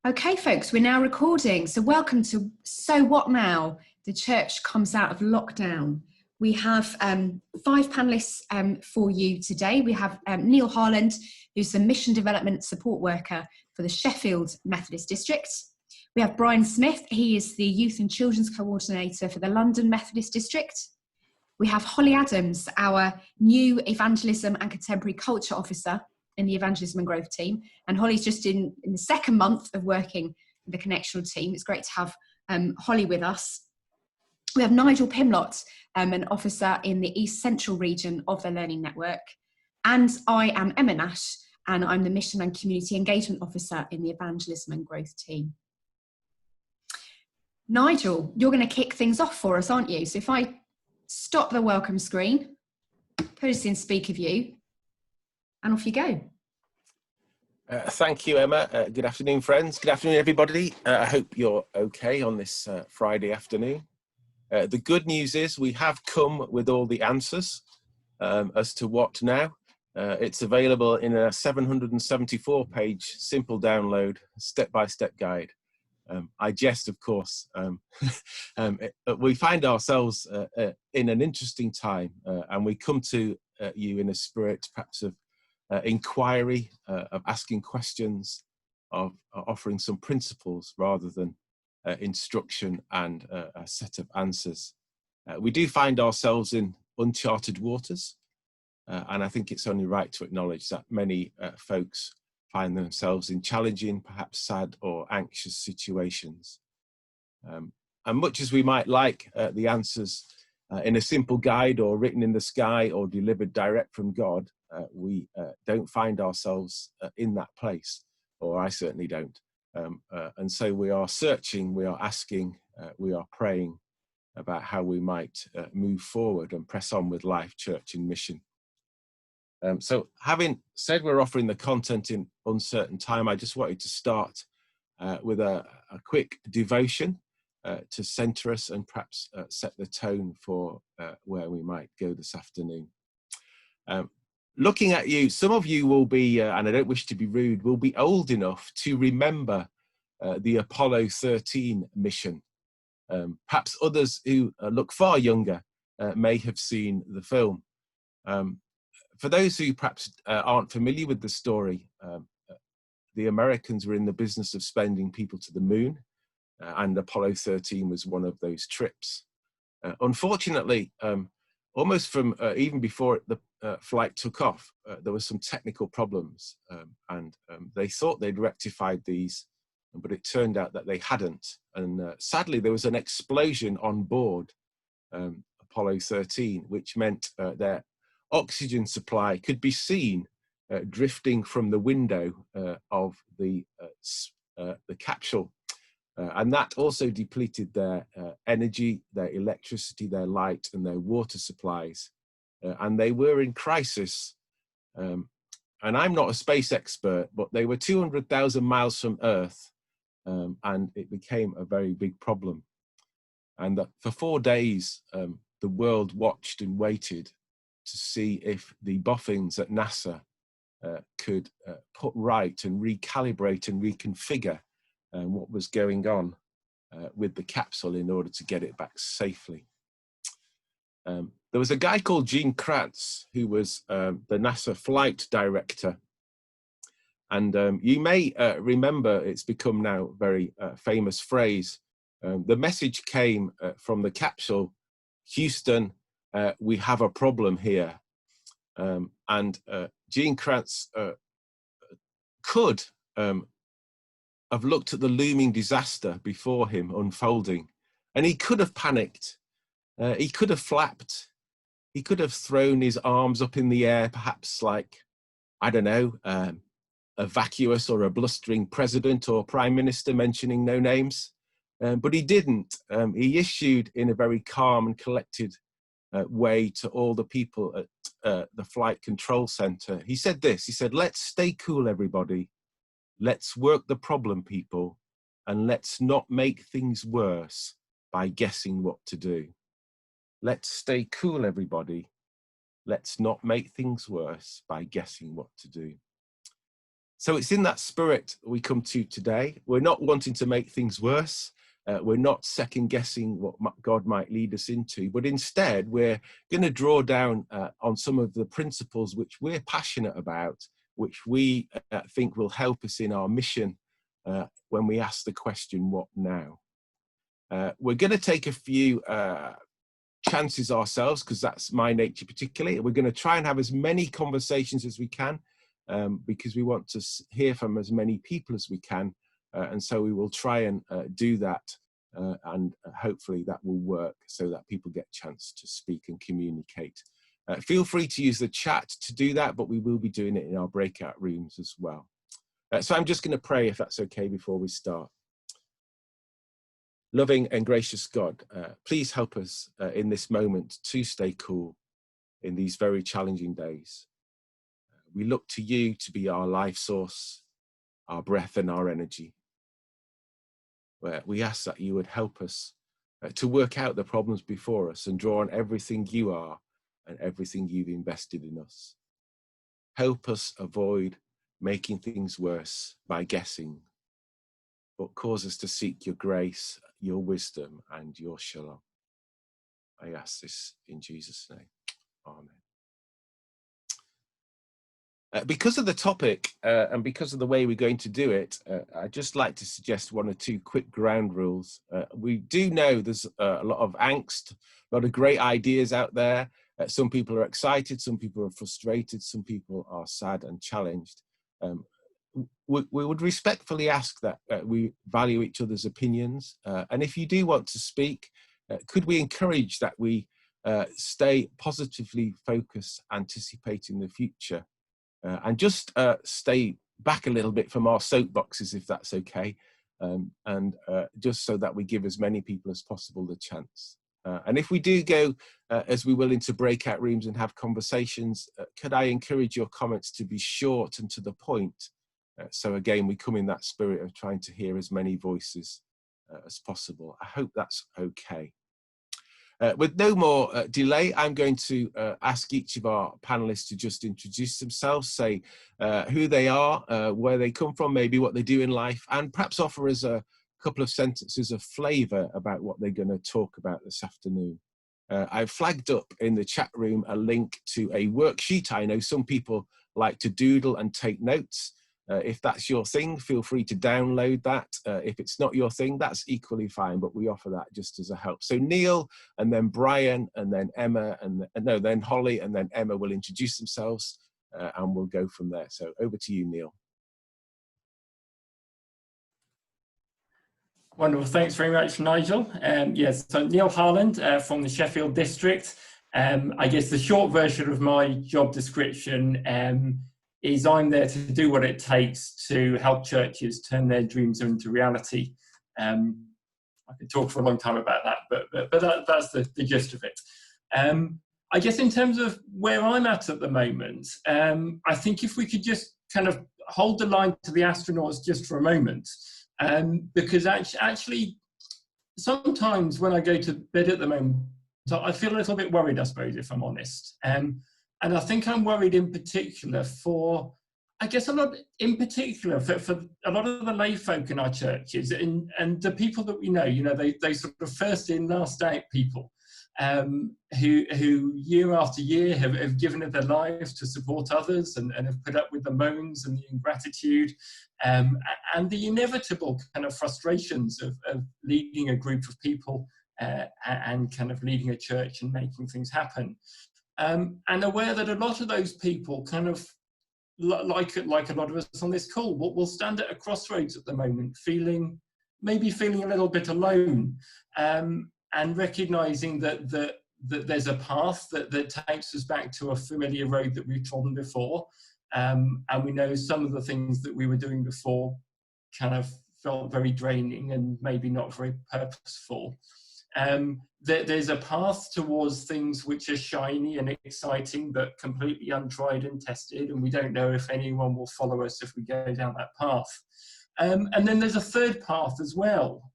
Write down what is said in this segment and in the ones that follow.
Okay, folks, we're now recording. So welcome to So What Now? The church comes out of lockdown. We have 5 panellists for you today. We have Neil Harland, who's the Mission Development Support Worker for the Sheffield Methodist District. We have Brian Smith. He is the Youth and Children's Coordinator for the London Methodist District. We have Holly Adams, our new Evangelism and Contemporary Culture Officer in the Evangelism and Growth team. And Holly's just in the second month of working with the Connectional team. It's great to have Holly with us. We have Nigel Pimlott, an officer in the East Central region of the Learning Network. And I am Emma Nash, and I'm the Mission and Community Engagement Officer in the Evangelism and Growth team. Nigel, you're going to kick things off for us, aren't you? So if I stop the welcome screen, put us in speaker view, and off you go. Thank you, Emma. Good afternoon, friends. Good afternoon, everybody. I hope you're okay on this Friday afternoon. The good news is we have come with all the answers as to what now. It's available in a 774-page simple download, step-by-step guide. I jest, of course. We find ourselves in an interesting time, and we come to you in a spirit perhaps of inquiry, of asking questions, of offering some principles rather than instruction and a set of answers. We do find ourselves in uncharted waters, and I think it's only right to acknowledge that many folks find themselves in challenging, perhaps sad or anxious situations. And much as we might like the answers in a simple guide or written in the sky or delivered direct from God, we don't find ourselves in that place, or I certainly don't. And so we are searching, we are asking, we are praying about how we might move forward and press on with life, church and mission. So having said we're offering the content in uncertain time, I just wanted to start with a quick devotion to centre us and perhaps set the tone for where we might go this afternoon. Looking at you, some of you will be, and I don't wish to be rude, will be old enough to remember the Apollo 13 mission. Perhaps others who look far younger may have seen the film. For those who perhaps aren't familiar with the story, the Americans were in the business of sending people to the moon, and Apollo 13 was one of those trips. Unfortunately, almost from even before the flight took off, there were some technical problems, and they thought they'd rectified these, but it turned out that they hadn't. And sadly, there was an explosion on board Apollo 13, which meant their oxygen supply could be seen drifting from the window of the capsule. And that also depleted their energy, their electricity, their light, and their water supplies. And they were in crisis. And I'm not a space expert, but they were 200,000 miles from Earth, and it became a very big problem. And that for 4 days, the world watched and waited to see if the boffins at NASA could put right and recalibrate and reconfigure what was going on with the capsule in order to get it back safely. There was a guy called Gene Kranz who was the NASA flight director. And you may remember, it's become now a very famous phrase. The message came from the capsule, Houston, we have a problem here. And Gene Kranz could have looked at the looming disaster before him unfolding, and he could have panicked. He could have flapped. He could have thrown his arms up in the air, perhaps like, I don't know, a vacuous or a blustering president or prime minister, mentioning no names. But he didn't. He issued in a very calm and collected way to all the people at the flight control center. He said this, he said, "Let's stay cool, everybody. Let's work the problem, people, and let's not make things worse by guessing what to do. Let's stay cool, everybody. Let's not make things worse by guessing what to do." So it's in that spirit we come to today. We're not wanting to make things worse. We're not second guessing what God might lead us into, but instead we're going to draw down on some of the principles which we're passionate about, which we think will help us in our mission when we ask the question, what now? We're going to take a few chances ourselves, because that's my nature particularly. We're going to try and have as many conversations as we can, because we want to hear from as many people as we can. And so we will try and do that, and hopefully that will work so that people get a chance to speak and communicate. Feel free to use the chat to do that, but we will be doing it in our breakout rooms as well. So I'm just going to pray, if that's okay, before we start. Loving and gracious God, please help us in this moment to stay cool in these very challenging days. We look to you to be our life source, our breath and our energy. We ask that you would help us to work out the problems before us and draw on everything you are and everything you've invested in us. Help us avoid making things worse by guessing, but cause us to seek your grace, your wisdom, and your shalom. I ask this in Jesus' name. Amen. Because of the topic and because of the way we're going to do it, I'd just like to suggest one or two quick ground rules. We do know there's a lot of angst, a lot of great ideas out there. Some people are excited, some people are frustrated, some people are sad and challenged. We would respectfully ask that we value each other's opinions. And if you do want to speak, could we encourage that we stay positively focused, anticipating the future, and just stay back a little bit from our soapboxes, if that's okay, and just so that we give as many people as possible the chance. And if we do go, as we will, into breakout rooms and have conversations, could I encourage your comments to be short and to the point? So again, we come in that spirit of trying to hear as many voices as possible. I hope that's okay. With no more delay, I'm going to ask each of our panelists to just introduce themselves, say who they are, where they come from, maybe what they do in life, and perhaps offer us a couple of sentences of flavour about what they're going to talk about this afternoon. I've flagged up in the chat room a link to a worksheet. I know some people like to doodle and take notes. If that's your thing, feel free to download that. If it's not your thing, that's equally fine, but we offer that just as a help. So Neil, and then Brian, and then Emma, and then Holly, and then Emma will introduce themselves, and we'll go from there. So over to you, Neil. Wonderful, thanks very much, Nigel. Yes, so Neil Harland from the Sheffield district. I guess the short version of my job description is I'm there to do what it takes to help churches turn their dreams into reality. I could talk for a long time about that, but that's the gist of it. I guess in terms of where I'm at the moment, I think if we could just kind of hold the line to the astronauts just for a moment, because actually sometimes when I go to bed at the moment, I feel a little bit worried, I suppose, if I'm honest. And I think I'm worried in particular for, I guess, for a lot of the lay folk in our churches and the people that we know, they sort of first in, last out people who year after year have given of their lives to support others and have put up with the moans and the ingratitude and the inevitable kind of frustrations of leading a group of people and kind of leading a church and making things happen. And aware that a lot of those people kind of, like a lot of us on this call, will stand at a crossroads at the moment, maybe feeling a little bit alone, and recognising that there's a path that takes us back to a familiar road that we've trodden before, and we know some of the things that we were doing before kind of felt very draining and maybe not very purposeful. There's a path towards things which are shiny and exciting but completely untried and tested, and we don't know if anyone will follow us if we go down that path. And then there's a third path as well,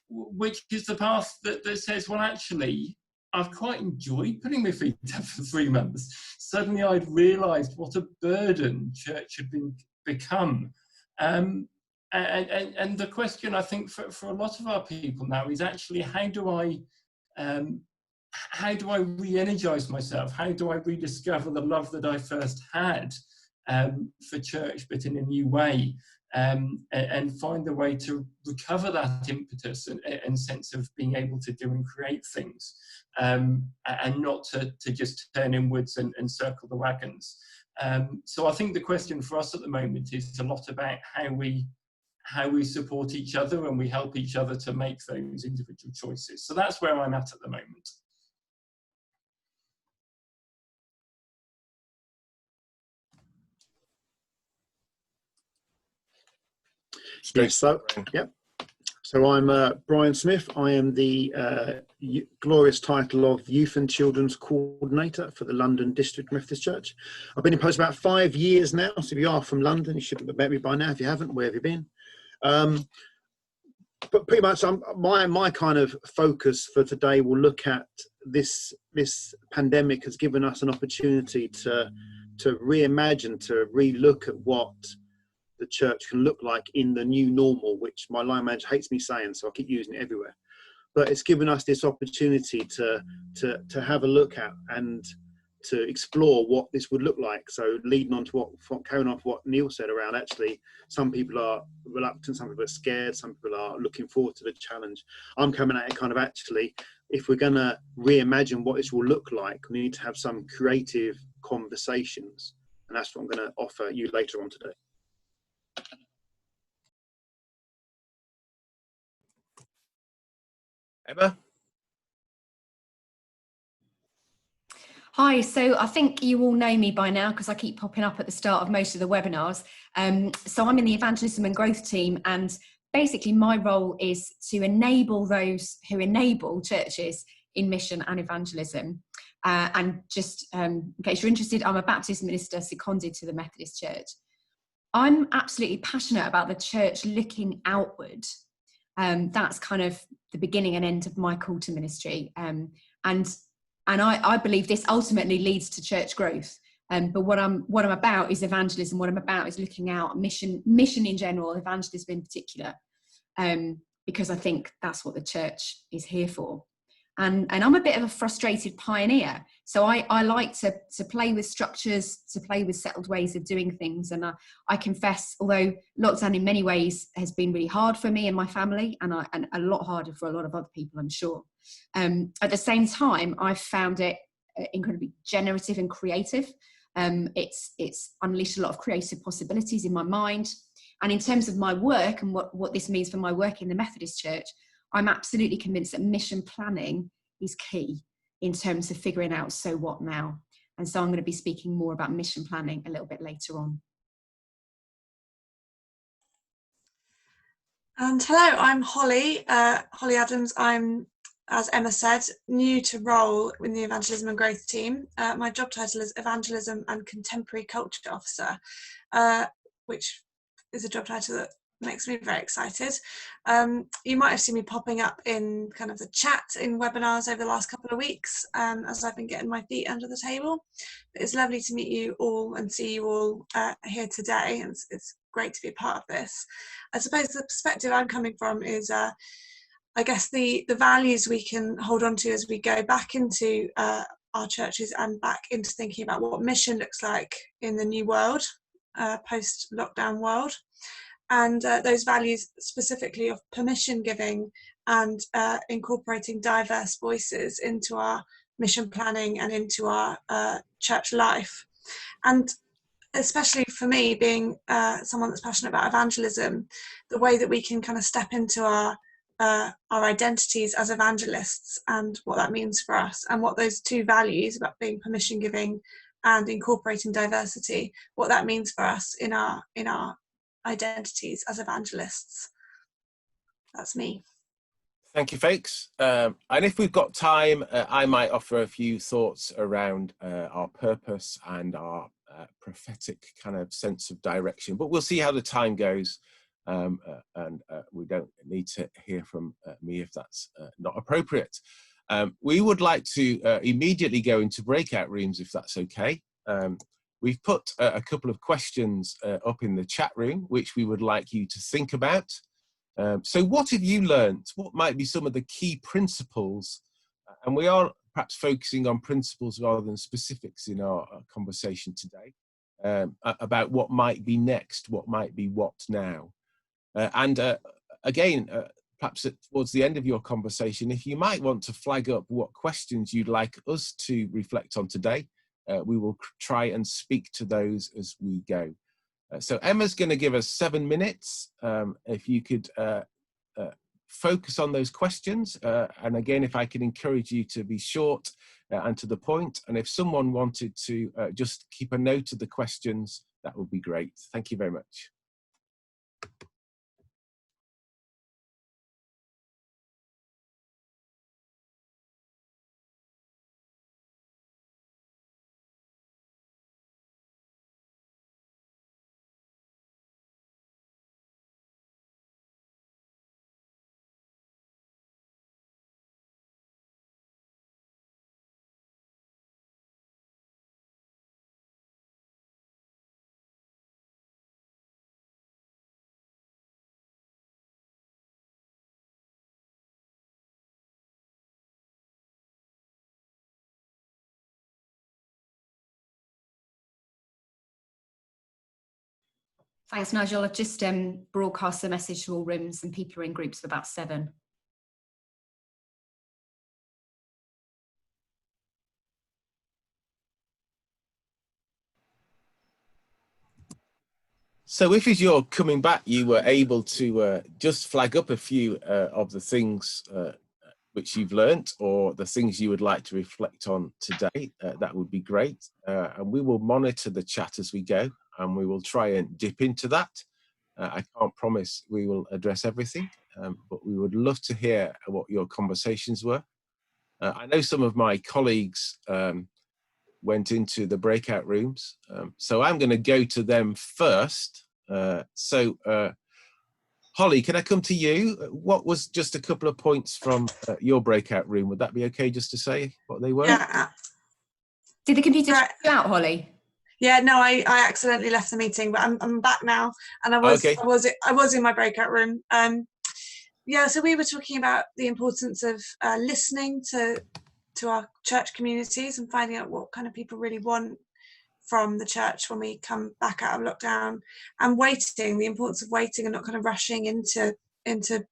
which is the path that says, well, actually, I've quite enjoyed putting my feet up for 3 months. Suddenly I'd realised what a burden church had become. And the question, I think, for a lot of our people now is actually, how do I re-energize myself? How do I rediscover the love that I first had for church, but in a new way, and find a way to recover that impetus and sense of being able to do and create things, and not to just turn inwards and circle the wagons. So I think the question for us at the moment is a lot about how we support each other and we help each other to make those individual choices. So that's where I'm at the moment. Yes, so, yep. So I'm Brian Smith. I am the glorious title of Youth and Children's Coordinator for the London District Methodist Church. I've been in post about 5 years now, so if you are from London, you should have met me by now. If you haven't, where have you been? But pretty much my kind of focus for today will look at this pandemic has given us an opportunity to reimagine, to re-look at what the church can look like in the new normal, which my line manager hates me saying, so I keep using it everywhere. But it's given us this opportunity to have a look at and to explore what this would look like. So leading on to carrying on what Neil said around, actually, some people are reluctant, some people are scared, some people are looking forward to the challenge. I'm coming at it kind of, actually, if we're going to reimagine what this will look like, we need to have some creative conversations. And that's what I'm going to offer you later on today. Emma? Hi, so I think you all know me by now because I keep popping up at the start of most of the webinars. So I'm in the evangelism and growth team, and basically my role is to enable those who enable churches in mission and evangelism. And just in case you're interested, I'm a Baptist minister seconded to the Methodist Church. I'm absolutely passionate about the church looking outward. That's kind of the beginning and end of my call to ministry. And I believe this ultimately leads to church growth. But what I'm about is evangelism. What I'm about is looking out, mission in general, evangelism in particular, because I think that's what the church is here for. And I'm a bit of a frustrated pioneer. So I like to play with structures, to play with settled ways of doing things. And I confess, although lockdown in many ways has been really hard for me and my family, and a lot harder for a lot of other people, I'm sure. At the same time, I've found it incredibly generative and creative. It's unleashed a lot of creative possibilities in my mind. And in terms of my work and what this means for my work in the Methodist Church, I'm absolutely convinced that mission planning is key in terms of figuring out so what now. And so I'm going to be speaking more about mission planning a little bit later on. And hello, I'm Holly Adams. I'm, as Emma said, new to role in the Evangelism and Growth team. My job title is Evangelism and Contemporary Culture Officer, which is a job title that makes me very excited. You might have seen me popping up in kind of the chat in webinars over the last couple of weeks as I've been getting my feet under the table. It's lovely to meet you all and see you all here today. And it's great to be a part of this. I suppose the perspective I'm coming from is, I guess, the values we can hold on to as we go back into our churches and back into thinking about what mission looks like in the new world, post-lockdown world. And those values specifically of permission giving and incorporating diverse voices into our mission planning and into our church life. And especially for me, being someone that's passionate about evangelism, the way that we can kind of step into our identities as evangelists and what that means for us, and what those two values about being permission giving and incorporating diversity, what that means for us in our identities as evangelists. That's me. Thank you, folks. And if we've got time, I might offer a few thoughts around our purpose and our prophetic kind of sense of direction. But we'll see how the time goes, and we don't need to hear from me if that's not appropriate. We would like to immediately go into breakout rooms, if that's okay. We've put a couple of questions up in the chat room, which we would like you to think about. So what have you learned? What might be some of the key principles? And we are perhaps focusing on principles rather than specifics in our conversation today, about what might be next, what might be what now. Again, perhaps towards the end of your conversation, if you might want to flag up what questions you'd like us to reflect on today, we will try and speak to those as we go. So Emma's going to give us 7 minutes. If you could focus on those questions. And again, if I could encourage you to be short and to the point. And if someone wanted to just keep a note of the questions, that would be great. Thank you very much. Thanks, Nigel. I've just broadcast a message to all rooms, and people are in groups of about 7. So if as you're coming back, you were able to just flag up a few of the things which you've learnt, or the things you would like to reflect on today, that would be great. And we will monitor the chat as we go, and we will try and dip into that. I can't promise we will address everything, but we would love to hear what your conversations were. I know some of my colleagues went into the breakout rooms, so I'm going to go to them first. Holly, can I come to you? What was just a couple of points from your breakout room? Would that be okay just to say what they were? Yeah. Did the computer check you out, Holly? Yeah, no, I accidentally left the meeting, but I'm back now, and I was in my breakout room. Yeah, so we were talking about the importance of listening to our church communities and finding out what kind of people really want from the church when we come back out of lockdown, and waiting, the importance of waiting and not kind of rushing into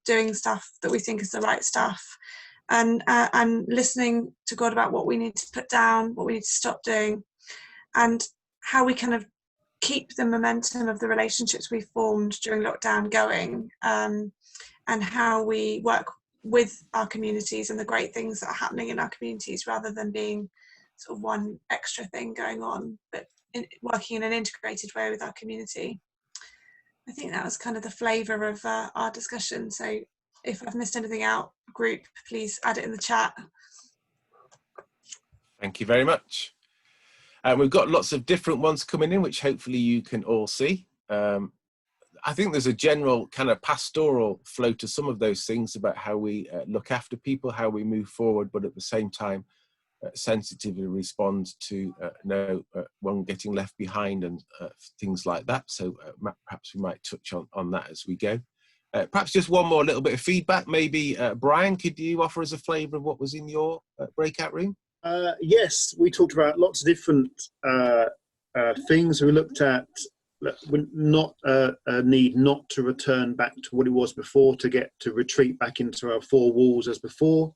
doing stuff that we think is the right stuff, and listening to God about what we need to put down, what we need to stop doing, and how we kind of keep the momentum of the relationships we formed during lockdown going, and how we work with our communities and the great things that are happening in our communities, rather than being sort of one extra thing going on, but working in an integrated way with our community. I think that was kind of the flavour of our discussion. So if I've missed anything out, group, please add it in the chat. Thank you very much. We've got lots of different ones coming in, which hopefully you can all see. I think there's a general kind of pastoral flow to some of those things about how we look after people, how we move forward, but at the same time, sensitively respond to no one getting left behind and things like that. So perhaps we might touch on that as we go. Perhaps just one more little bit of feedback. Maybe Brian, could you offer us a flavour of what was in your breakout room? Yes, we talked about lots of different things. We looked at not a need not to return back to what it was before, to retreat back into our 4 walls as before.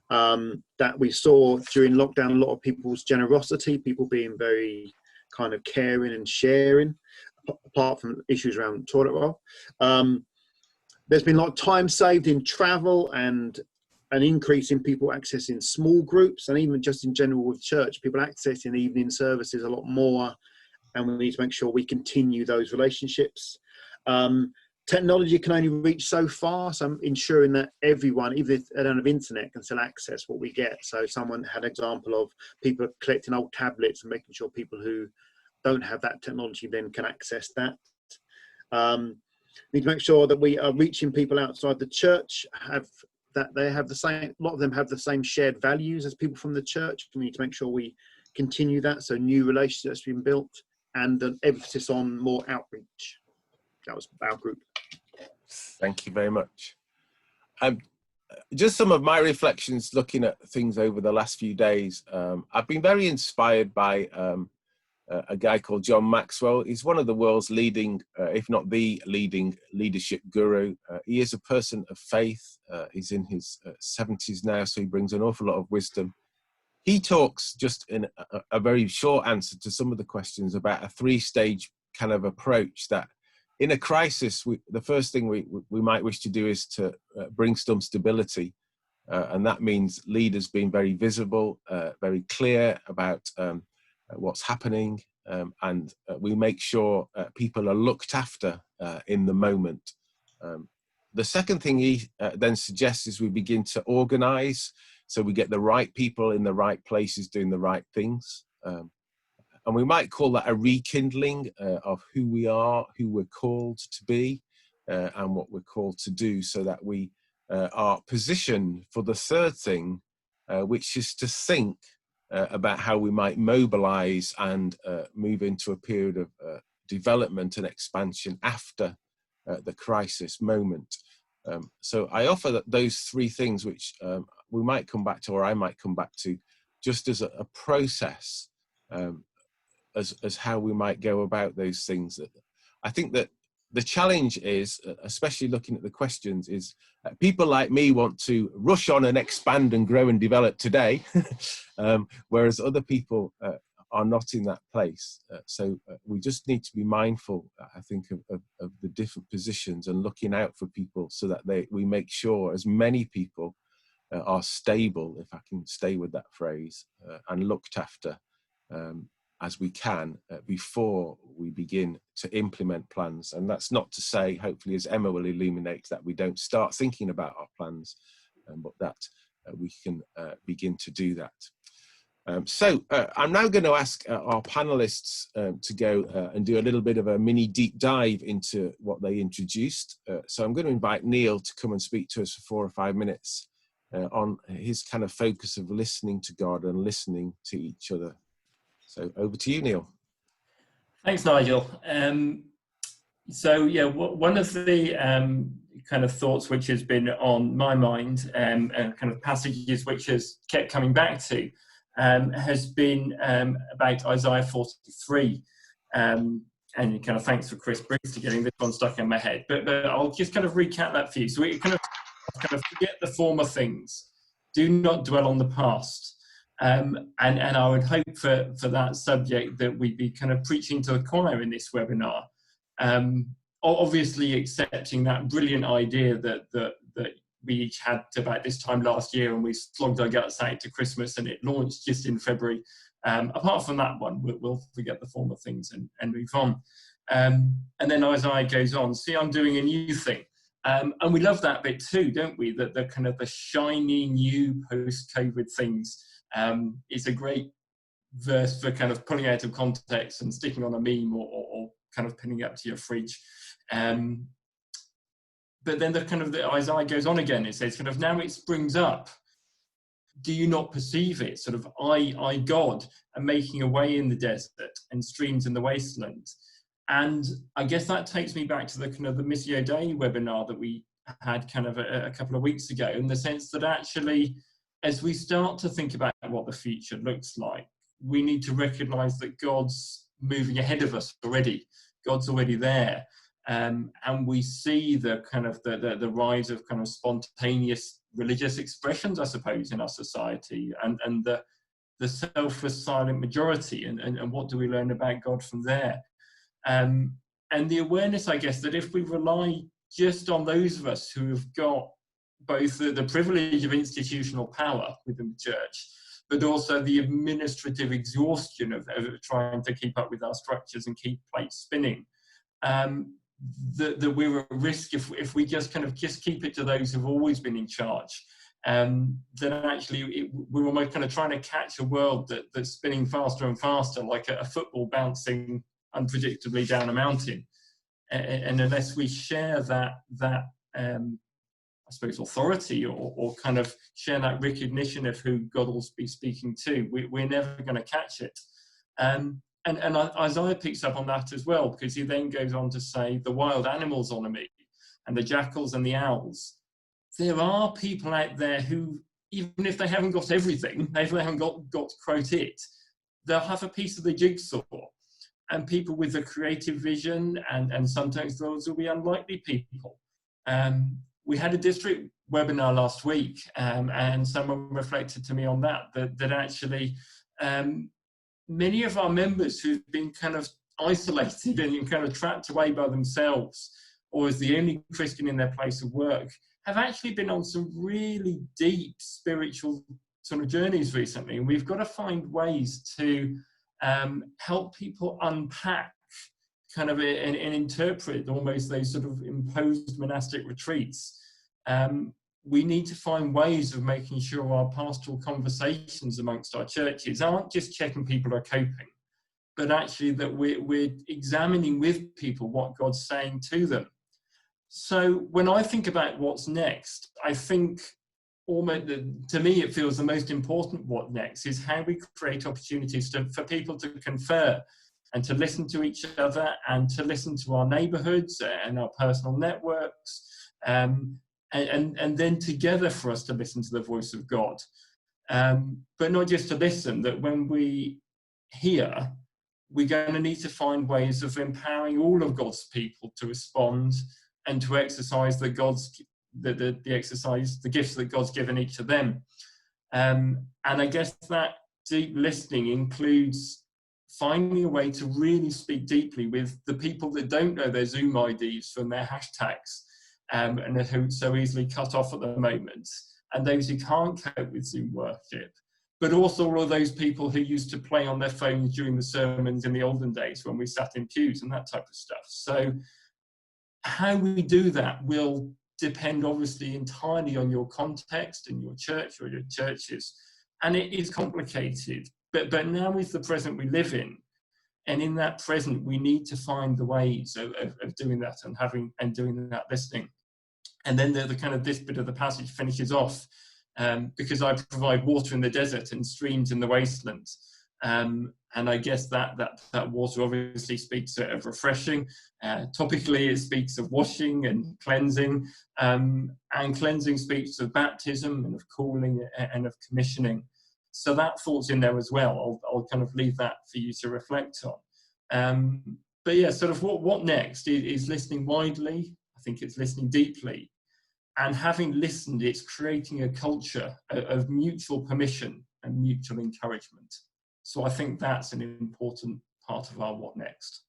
That we saw during lockdown, a lot of people's generosity, people being very kind of caring and sharing, apart from issues around toilet roll. There's been a lot of time saved in travel and an increase in people accessing small groups, and even just in general with church, people accessing evening services a lot more, and we need to make sure we continue those relationships. Technology can only reach so far, so I'm ensuring that everyone, even if they don't have internet, can still access what we get. So someone had an example of people collecting old tablets and making sure people who don't have that technology then can access that. Need to make sure that we are reaching people outside the church, that they have the same, a lot of them have the same shared values as people from the church. We need to make sure we continue that. So new relationships being built, and an emphasis on more outreach. That was our group. Thank you very much. Just some of my reflections looking at things over the last few days. I've been very inspired by a guy called John Maxwell. He's one of the world's leading, if not the leading leadership guru. He is a person of faith. He's in his 70s now, so he brings an awful lot of wisdom. He talks, just in a very short answer to some of the questions, about a 3-stage kind of approach that in a crisis, the first thing we might wish to do is to bring some stability. And that means leaders being very visible, very clear about what's happening, and we make sure people are looked after in the moment. The second thing he then suggests is we begin to organize, so we get the right people in the right places doing the right things. And we might call that a rekindling of who we are, who we're called to be, and what we're called to do, so that we are positioned for the third thing, which is to think about how we might mobilize and move into a period of development and expansion after the crisis moment. So I offer those 3 things, which we might come back to, or I might come back to, just as a process, as how we might go about those things. I think that the challenge is, especially looking at the questions, is people like me want to rush on and expand and grow and develop today, whereas other people are not in that place. So we just need to be mindful, I think, of the different positions and looking out for people, so that we make sure as many people are stable, if I can stay with that phrase, and looked after as we can before we begin to implement plans. And that's not to say, hopefully, as Emma will illuminate, that we don't start thinking about our plans, but that we can begin to do that. So I'm now going to ask our panelists to go and do a little bit of a mini deep dive into what they introduced. So I'm going to invite Neil to come and speak to us for 4 or 5 minutes on his kind of focus of listening to God and listening to each other. So over to you, Neil. Thanks, Nigel. So yeah, one of the kind of thoughts which has been on my mind, and kind of passages which has kept coming back to, has been about Isaiah 43. And kind of thanks for Chris Briggs to getting this one stuck in my head. But I'll just kind of recap that for you. So we kind of forget the former things. Do not dwell on the past. And I would hope for that subject that we'd be kind of preaching to the choir in this webinar. Obviously accepting that brilliant idea that we each had about this time last year, and we slogged our guts out to Christmas, and it launched just in February. Apart from that one, we'll forget the former things and move on. And then Isaiah goes on, see, I'm doing a new thing. And we love that bit too, don't we? That the kind of the shiny new post-COVID things is a great verse for kind of pulling out of context and sticking on a meme or kind of pinning it up to your fridge. But then the Isaiah goes on again. It says, kind of, now it springs up. Do you not perceive it? Sort of, I, God, am making a way in the desert and streams in the wasteland. And I guess that takes me back to the kind of the Missio Dei webinar that we had kind of a couple of weeks ago, in the sense that actually, as we start to think about what the future looks like, we need to recognize that God's moving ahead of us already. God's already there. And we see the kind of the rise of kind of spontaneous religious expressions, I suppose, in our society, and the selfless silent majority, and what do we learn about God from there? And the awareness, I guess, that if we rely just on those of us who have got both the privilege of institutional power within the church, but also the administrative exhaustion of trying to keep up with our structures and keep plates spinning, that we're at risk if we just keep it to those who've always been in charge. Then actually we're almost kind of trying to catch a world that's spinning faster and faster, like a football bouncing unpredictably down a mountain. And unless we share that I suppose, authority or kind of share that recognition of who God will be speaking to. We're never going to catch it. And Isaiah picks up on that as well, because he then goes on to say, the wild animals honour me, and the jackals and the owls. There are people out there who, even if they haven't got everything, if they haven't got quote it, they'll have a piece of the jigsaw. And people with a creative vision, and sometimes those will be unlikely people. We had a district webinar last week, and someone reflected to me on that actually many of our members who've been kind of isolated and kind of trapped away by themselves, or as the only Christian in their place of work, have actually been on some really deep spiritual sort of journeys recently. And we've got to find ways to help people unpack kind of and interpret almost those sort of imposed monastic retreats. We need to find ways of making sure our pastoral conversations amongst our churches aren't just checking people are coping, but actually that we're examining with people what God's saying to them. So when I think about what's next, I think almost, to me, it feels the most important what next is how we create opportunities for people to confer and to listen to each other and to listen to our neighbourhoods and our personal networks, and then together for us to listen to the voice of God. But not just to listen, that when we hear, we're going to need to find ways of empowering all of God's people to respond and to exercise the gifts that God's given each of them. And I guess that deep listening includes finding a way to really speak deeply with the people that don't know their Zoom IDs from their hashtags, and who so easily cut off at the moment, and those who can't cope with Zoom worship, but also all of those people who used to play on their phones during the sermons in the olden days when we sat in pews and that type of stuff. So how we do that will depend obviously entirely on your context and your church or your churches, and it is complicated, but now is the present we live in, and in that present we need to find the ways of doing that and doing that listening. And then the kind of this bit of the passage finishes off, because I provide water in the desert and streams in the wasteland. And I guess that water obviously speaks of refreshing. Topically, it speaks of washing and cleansing. And cleansing speaks of baptism and of calling and of commissioning. So that thought's in there as well. I'll kind of leave that for you to reflect on. But yeah, sort of what next is listening widely. I think it's listening deeply. And having listened, it's creating a culture of mutual permission and mutual encouragement. So I think that's an important part of our what next.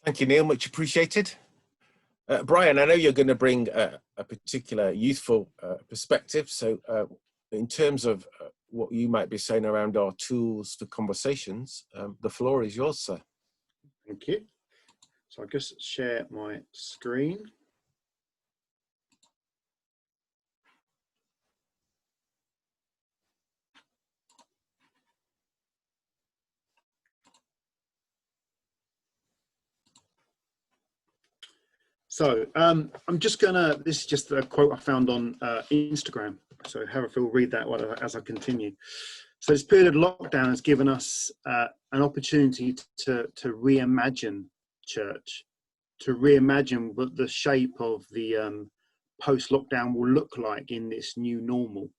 Thank you, Neil, much appreciated. Brian, I know you're going to bring a particular youthful perspective. So in terms of what you might be saying around our tools for conversations, the floor is yours, sir. Thank you. So I'll just share my screen. So I'm just gonna, this is just a quote I found on Instagram. So have a feel, read that as I continue. So this period of lockdown has given us an opportunity to reimagine church, to reimagine what the shape of the post-lockdown will look like in this new normal.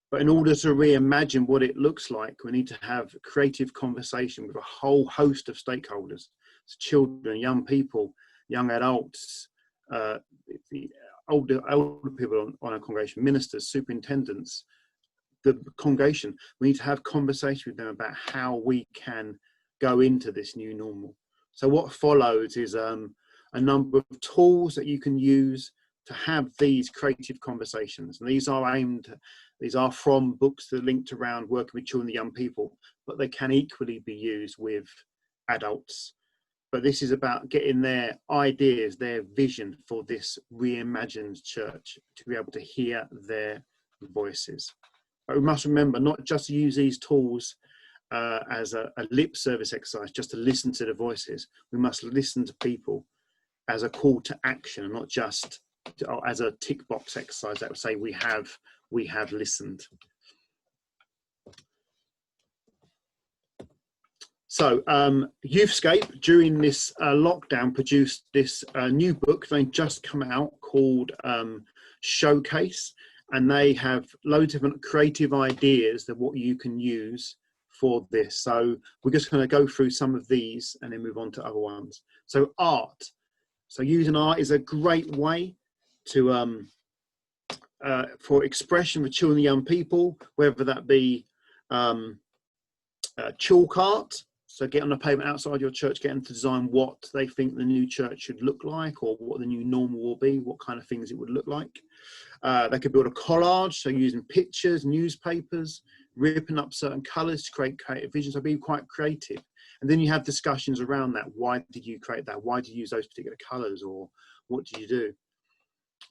But in order to reimagine what it looks like, we need to have creative conversation with a whole host of stakeholders, so children, young people, young adults, the older people on our congregation, ministers, superintendents, the congregation. We need to have conversation with them about how we can go into this new normal. So what follows is a number of tools that you can use to have these creative conversations. And these are from books that are linked around working with children and young people, but they can equally be used with adults. But this is about getting their ideas, their vision for this reimagined church, to be able to hear their voices. But we must remember not just to use these tools as a lip service exercise, just to listen to the voices. We must listen to people as a call to action, and not just as a tick box exercise that would say we have listened. So Youthscape during this lockdown produced this new book. They just come out called Showcase, and they have loads of different creative ideas that what you can use for this. So we're just going to go through some of these and then move on to other ones. So art. So using art is a great way to for expression for children and young people, whether that be chalk art. So get on a pavement outside your church, get them to design what they think the new church should look like, or what the new normal will be, what kind of things it would look like. They could build a collage, so using pictures, newspapers, ripping up certain colours to create creative visions. So be quite creative. And then you have discussions around that. Why did you create that? Why did you use those particular colours, or what did you do?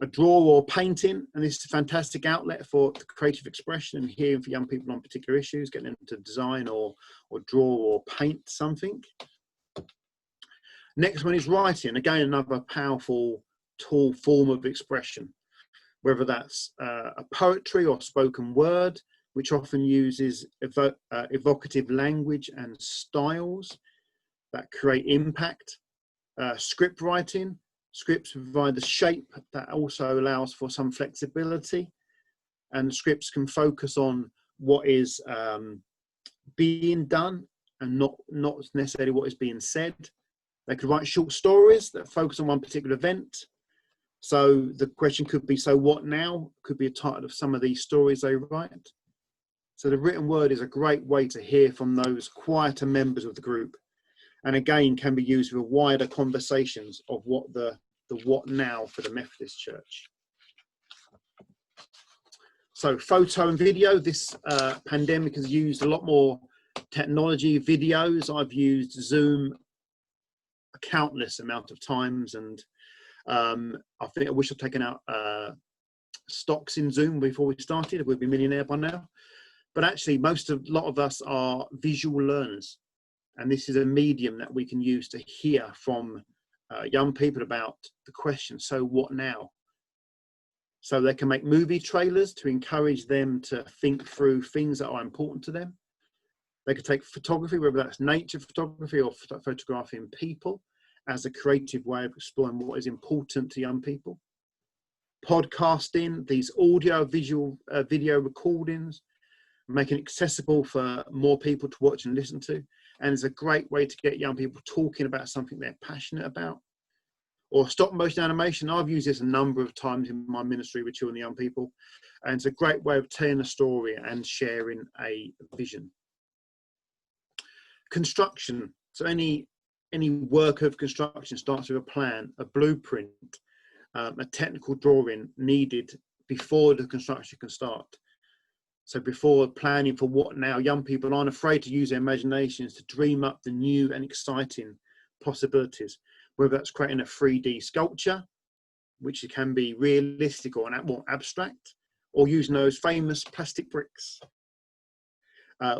A draw or painting, and this is a fantastic outlet for creative expression and hearing for young people on particular issues, getting them to design or draw or paint something. Next one is writing. Again, another powerful tool, form of expression, whether that's a poetry or spoken word, which often uses evocative language and styles that create impact. Script writing. Scripts provide the shape that also allows for some flexibility, and scripts can focus on what is being done and not necessarily what is being said. They could write short stories that focus on one particular event. So the question could be, so what now? Could be a title of some of these stories they write. So the written word is a great way to hear from those quieter members of the group, and again can be used for wider conversations of what the what now for the Methodist Church. So photo and video. This pandemic has used a lot more technology, videos. I've used Zoom a countless amount of times, and I think I wish I'd taken out stocks in Zoom before we started. We'd be millionaire by now. But actually, a lot of us are visual learners, and this is a medium that we can use to hear from young people about the question, so what now? So they can make movie trailers to encourage them to think through things that are important to them. They could take photography, whether that's nature photography or photographing people, as a creative way of exploring what is important to young people. Podcasting, these audio, visual, video recordings, making it accessible for more people to watch and listen to. And it's a great way to get young people talking about something they're passionate about. Or stop motion animation. I've used this a number of times in my ministry with children and young people. And it's a great way of telling a story and sharing a vision. Construction. So any work of construction starts with a plan, a blueprint, a technical drawing needed before the construction can start. So before planning for what now, young people aren't afraid to use their imaginations to dream up the new and exciting possibilities, whether that's creating a 3D sculpture, which can be realistic or more abstract, or using those famous plastic bricks,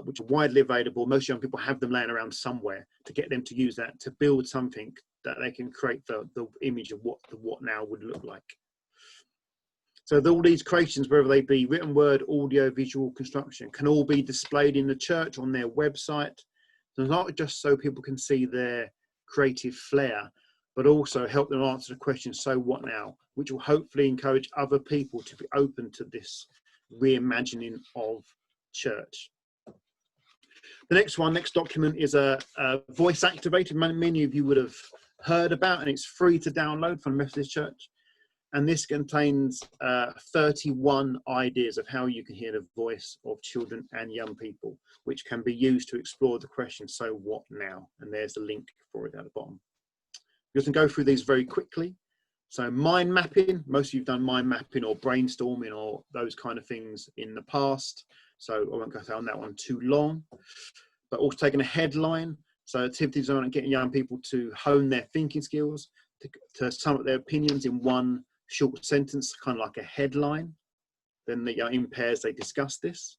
which are widely available. Most young people have them laying around somewhere, to get them to use that to build something that they can create the image of what the what now would look like. So all these creations, whether they be written word, audio, visual, construction, can all be displayed in the church on their website. So it's not just so people can see their creative flair, but also help them answer the question, so what now? Which will hopefully encourage other people to be open to this reimagining of church. The next document is a voice activated. Many of you would have heard about, and it's free to download from Methodist Church. And this contains 31 ideas of how you can hear the voice of children and young people, which can be used to explore the question, so what now? And there's the link for it at the bottom. You can go through these very quickly. So mind mapping, most of you have done mind mapping or brainstorming or those kind of things in the past. So I won't go on that one too long. But also taking a headline. So activities on getting young people to hone their thinking skills, to sum up their opinions in one short sentence, kind of like a headline. Then in pairs they discuss this.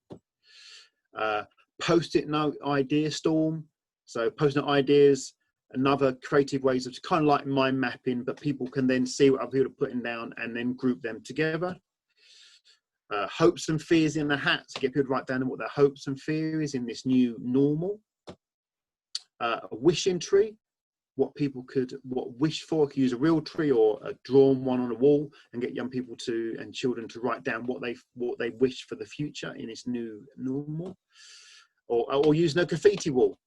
Post-it note idea storm. So post-it note ideas another creative ways of kind of like mind mapping, but people can then see what other people are putting down and then group them together. Hopes and fears in the hat, to get people to write down what their hopes and fears in this new normal. A wishing tree, what people could wish for. Could use a real tree or a drawn one on a wall, and get young people and children to write down what they wish for the future in this new normal. Or using a graffiti wall,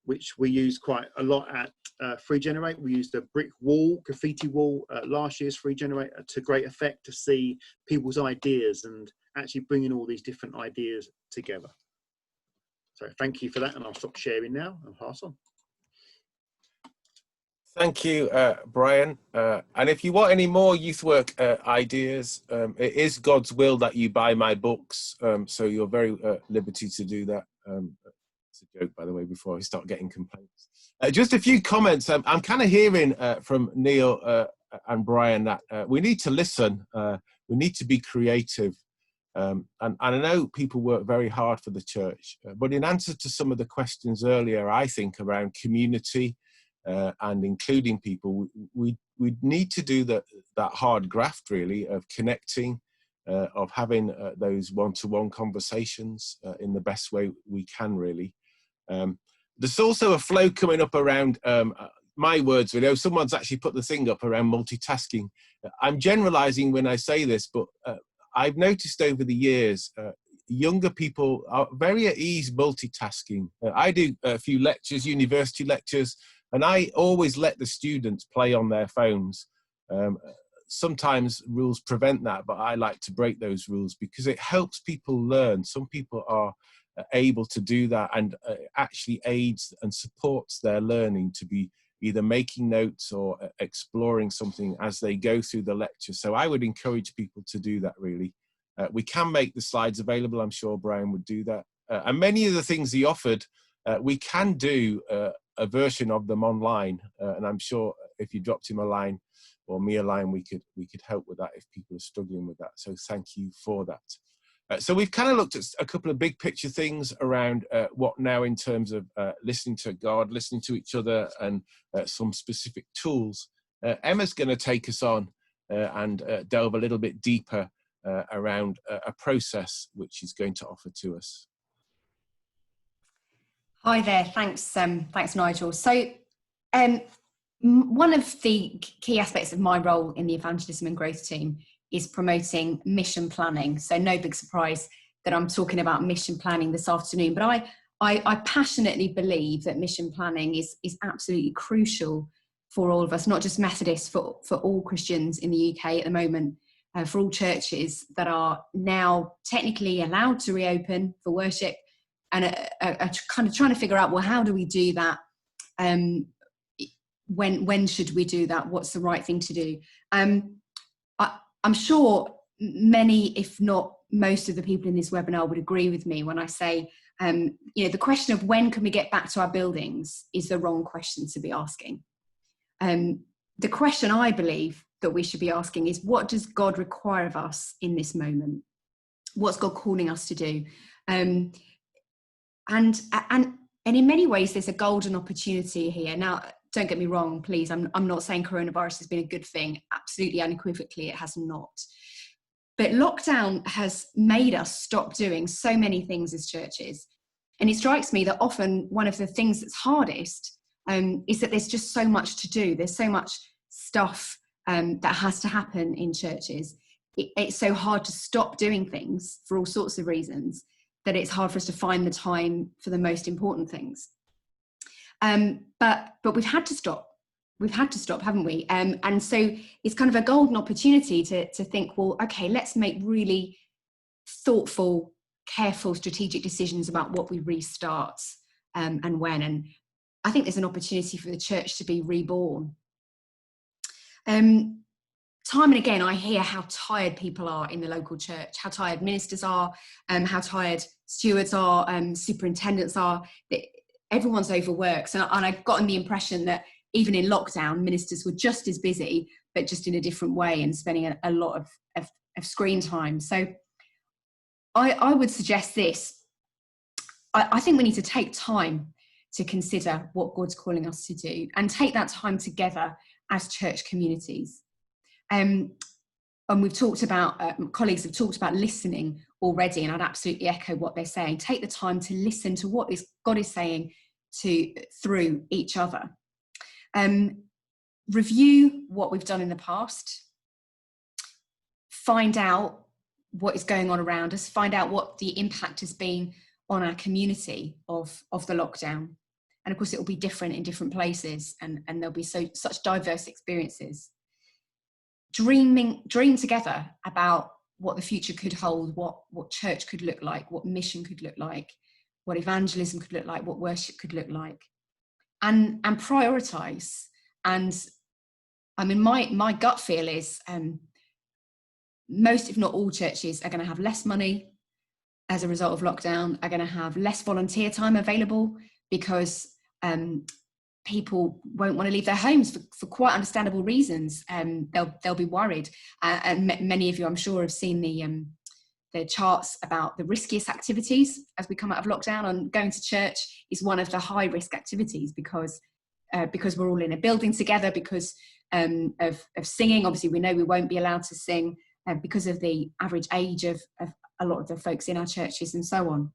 which we use quite a lot at Free Generate. We used a brick wall, graffiti wall, last year's Free Generate to great effect, to see people's ideas and actually bringing all these different ideas together. So thank you for that, and I'll stop sharing now and pass on. Thank you, Brian. And if you want any more youth work ideas, it is God's will that you buy my books. So you're very liberty to do that. It's a joke, by the way, before I start getting complaints. Just a few comments. I'm kind of hearing from Neil and Brian that we need to listen. We need to be creative. And I know people work very hard for the church, but in answer to some of the questions earlier, I think around community, and including people, we need to do that hard graft, really, of connecting, of having those one-to-one conversations in the best way we can, really. There's also a flow coming up around my words, really. Someone's actually put the thing up around multitasking. I'm generalizing when I say this, but I've noticed over the years younger people are very at ease multitasking. I do a few lectures, university lectures, and I always let the students play on their phones. Sometimes rules prevent that, but I like to break those rules because it helps people learn. Some people are able to do that, and actually aids and supports their learning to be either making notes or exploring something as they go through the lecture. So I would encourage people to do that, really. We can make the slides available. I'm sure Brian would do that. And many of the things he offered, we can do a version of them online. And I'm sure if you dropped him a line or me a line, we could help with that if people are struggling with that. So thank you for that. So we've kind of looked at a couple of big picture things around what now in terms of listening to God, listening to each other, and some specific tools. Emma's going to take us on and delve a little bit deeper around a process which she's going to offer to us. Hi there, thanks Nigel. So one of the key aspects of my role in the evangelism and growth team is promoting mission planning. So no big surprise that I'm talking about mission planning this afternoon, but I passionately believe that mission planning is absolutely crucial for all of us, not just Methodists, for all Christians in the UK at the moment, for all churches that are now technically allowed to reopen for worship, and are kind of trying to figure out, well, how do we do that? When should we do that? What's the right thing to do? I'm sure many, if not most of the people in this webinar would agree with me when I say, the question of when can we get back to our buildings is the wrong question to be asking. The question I believe that we should be asking is, what does God require of us in this moment? What's God calling us to do? And in many ways, there's a golden opportunity here. Now, don't get me wrong, please. I'm not saying coronavirus has been a good thing. Absolutely, unequivocally, it has not. But lockdown has made us stop doing so many things as churches. And it strikes me that often one of the things that's hardest is that there's just so much to do. There's so much stuff that has to happen in churches. It's so hard to stop doing things for all sorts of reasons that it's hard for us to find the time for the most important things. But we've had to stop. We've had to stop, haven't we? And so it's kind of a golden opportunity to think, well, okay, let's make really thoughtful, careful, strategic decisions about what we restart and when. And I think there's an opportunity for the church to be reborn. Time and again, I hear how tired people are in the local church, how tired ministers are, how tired stewards are, superintendents are. Everyone's overworked. And I've gotten the impression that even in lockdown, ministers were just as busy, but just in a different way and spending a lot of screen time. So I would suggest this. I think we need to take time to consider what God's calling us to do and take that time together as church communities. And we've talked about, colleagues have talked about listening already, and I'd absolutely echo what they're saying. Take the time to listen to what God is saying through each other. Review what we've done in the past. Find out what is going on around us. Find out what the impact has been on our community of the lockdown. And of course, it will be different in different places, and there'll be such diverse experiences. Dream together about what the future could hold, what church could look like, what mission could look like, what evangelism could look like, what worship could look like, and prioritize. And I mean, my gut feel is most, if not all, churches are going to have less money as a result of lockdown, are going to have less volunteer time available because people won't want to leave their homes for quite understandable reasons. They'll be worried. And many of you, I'm sure, have seen the charts about the riskiest activities as we come out of lockdown, and going to church is one of the high risk activities because we're all in a building together, because of singing. Obviously, we know we won't be allowed to sing because of the average age of a lot of the folks in our churches and so on.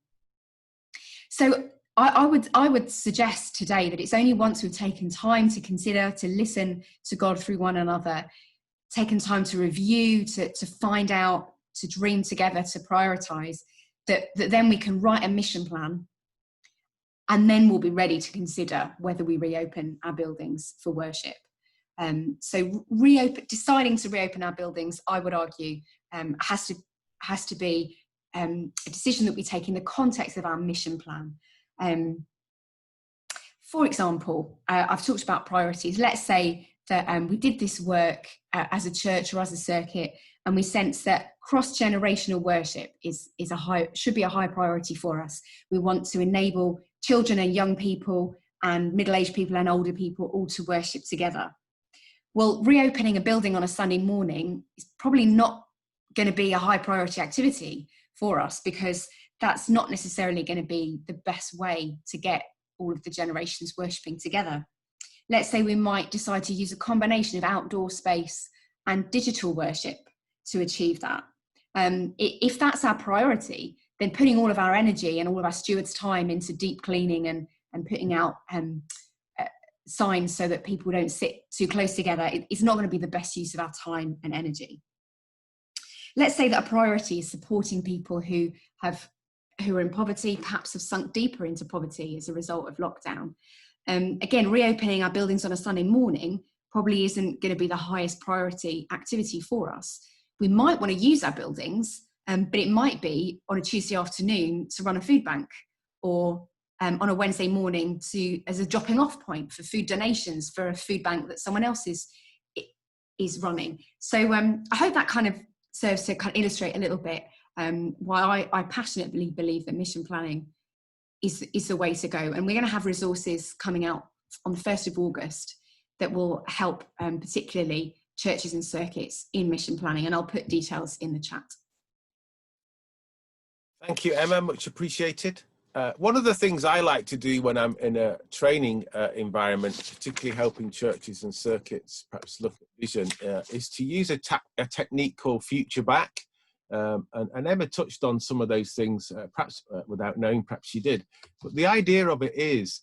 So I would suggest today that it's only once we've taken time to consider, to listen to God through one another, taken time to review, to find out, to dream together, to prioritize, that then we can write a mission plan, and then we'll be ready to consider whether we reopen our buildings for worship. So deciding to reopen our buildings, I would argue, has to be a decision that we take in the context of our mission plan. For example, I've talked about priorities. Let's say that we did this work as a church or as a circuit, and we sense that cross-generational worship should be a high priority for us. We want to enable children and young people and middle-aged people and older people all to worship together. Well, reopening a building on a Sunday morning is probably not going to be a high priority activity for us, because that's not necessarily going to be the best way to get all of the generations worshipping together. Let's say we might decide to use a combination of outdoor space and digital worship to achieve that. If that's our priority, then putting all of our energy and all of our stewards' time into deep cleaning and putting out signs so that people don't sit too close together, it's not going to be the best use of our time and energy. Let's say that a priority is supporting people who are in poverty, perhaps have sunk deeper into poverty as a result of lockdown. Again, reopening our buildings on a Sunday morning probably isn't going to be the highest priority activity for us. We might want to use our buildings, but it might be on a Tuesday afternoon to run a food bank, or on a Wednesday morning as a dropping off point for food donations for a food bank that someone else is running. So I hope that kind of serves to kind of illustrate a little bit why I passionately believe that mission planning is the way to go. And we're going to have resources coming out on the 1st of August that will help particularly churches and circuits in mission planning, and I'll put details in the chat. Thank you, Emma, much appreciated. One of the things I like to do when I'm in a training environment, particularly helping churches and circuits perhaps look at vision, is to use a technique called future back. And Emma touched on some of those things, perhaps without knowing, perhaps she did. But the idea of it is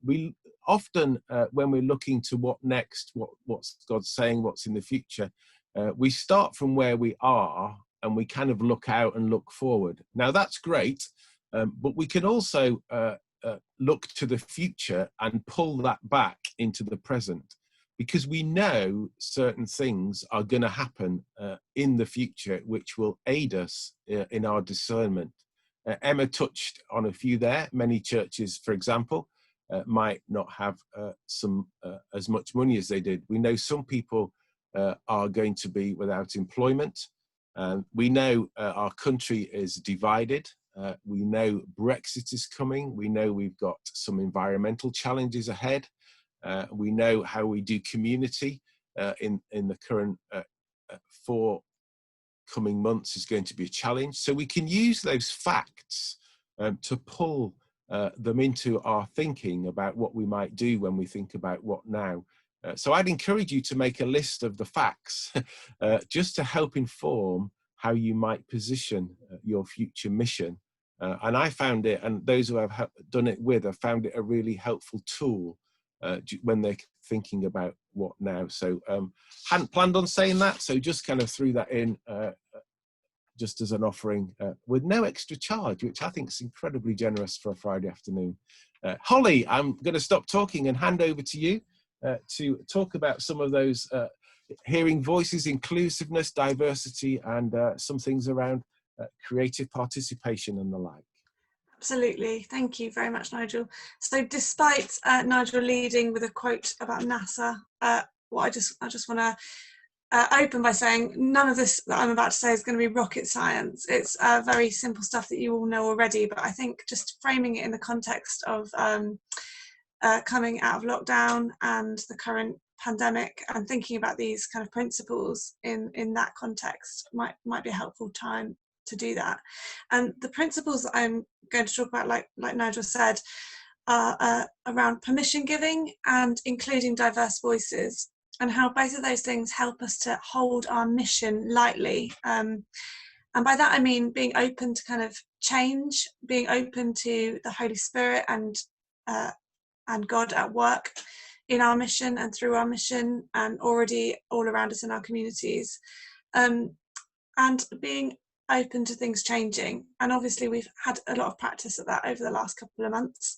we often, when we're looking to what next, what's God saying, what's in the future, we start from where we are and we kind of look out and look forward. Now, that's great. But we can also look to the future and pull that back into the present, because we know certain things are going to happen in the future which will aid us in our discernment. Emma touched on a few there. Many churches, for example, might not have as much money as they did. We know some people are going to be without employment. We know our country is divided. We know Brexit is coming. We know we've got some environmental challenges ahead. We know how we do community in the current 4 coming months is going to be a challenge. So we can use those facts to pull them into our thinking about what we might do when we think about what now. So I'd encourage you to make a list of the facts just to help inform how you might position your future mission. And I found it, and those who have done it with have found it a really helpful tool when they're thinking about what now. So hadn't planned on saying that, so just kind of threw that in just as an offering with no extra charge, which I think is incredibly generous for a Friday afternoon. Holly, I'm going to stop talking and hand over to you to talk about some of those hearing voices, inclusiveness, diversity, and some things around creative participation and the like. Absolutely. Thank you very much, Nigel. So despite Nigel leading with a quote about NASA, I just want to open by saying none of this that I'm about to say is going to be rocket science. It's very simple stuff that you all know already, but I think just framing it in the context of coming out of lockdown and the current pandemic and thinking about these kind of principles in that context might be a helpful time to do that. And the principles that I'm going to talk about, like Nigel said, are around permission giving and including diverse voices, and how both of those things help us to hold our mission lightly. And by that I mean being open to kind of change, being open to the Holy Spirit and God at work in our mission and through our mission and already all around us in our communities, and being open to things changing. And obviously we've had a lot of practice at that over the last couple of months.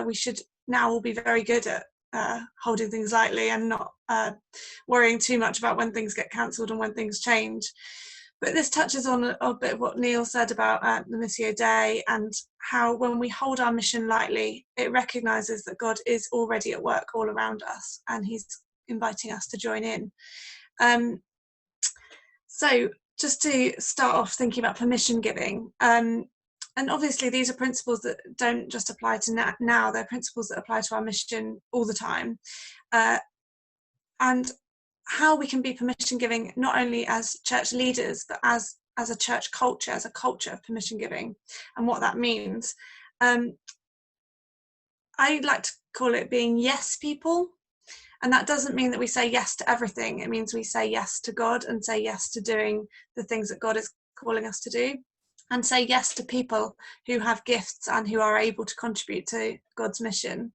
We should now all be very good at holding things lightly and not worrying too much about when things get cancelled and when things change. But this touches on a bit of what Neil said about the Missio Dei, and how when we hold our mission lightly, it recognises that God is already at work all around us and he's inviting us to join in. So just to start off thinking about permission giving, and obviously these are principles that don't just apply to now, they're principles that apply to our mission all the time. And how we can be permission giving, not only as church leaders, but as a church culture, as a culture of permission giving, and what that means. I like to call it being yes people. And that doesn't mean that we say yes to everything. It means we say yes to God and say yes to doing the things that God is calling us to do, and say yes to people who have gifts and who are able to contribute to God's mission.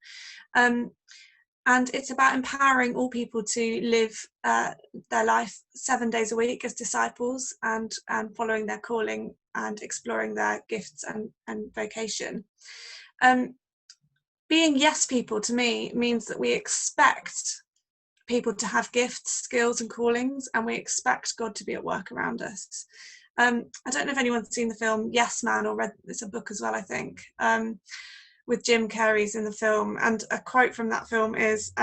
And it's about empowering all people to live their life 7 days a week as disciples and following their calling and exploring their gifts and vocation. Being yes people to me means that we expect people to have gifts, skills and callings, and we expect God to be at work around us. I don't know if anyone's seen the film Yes Man or read, it's a book as well, I think, with Jim Carrey's in the film. And a quote from that film is,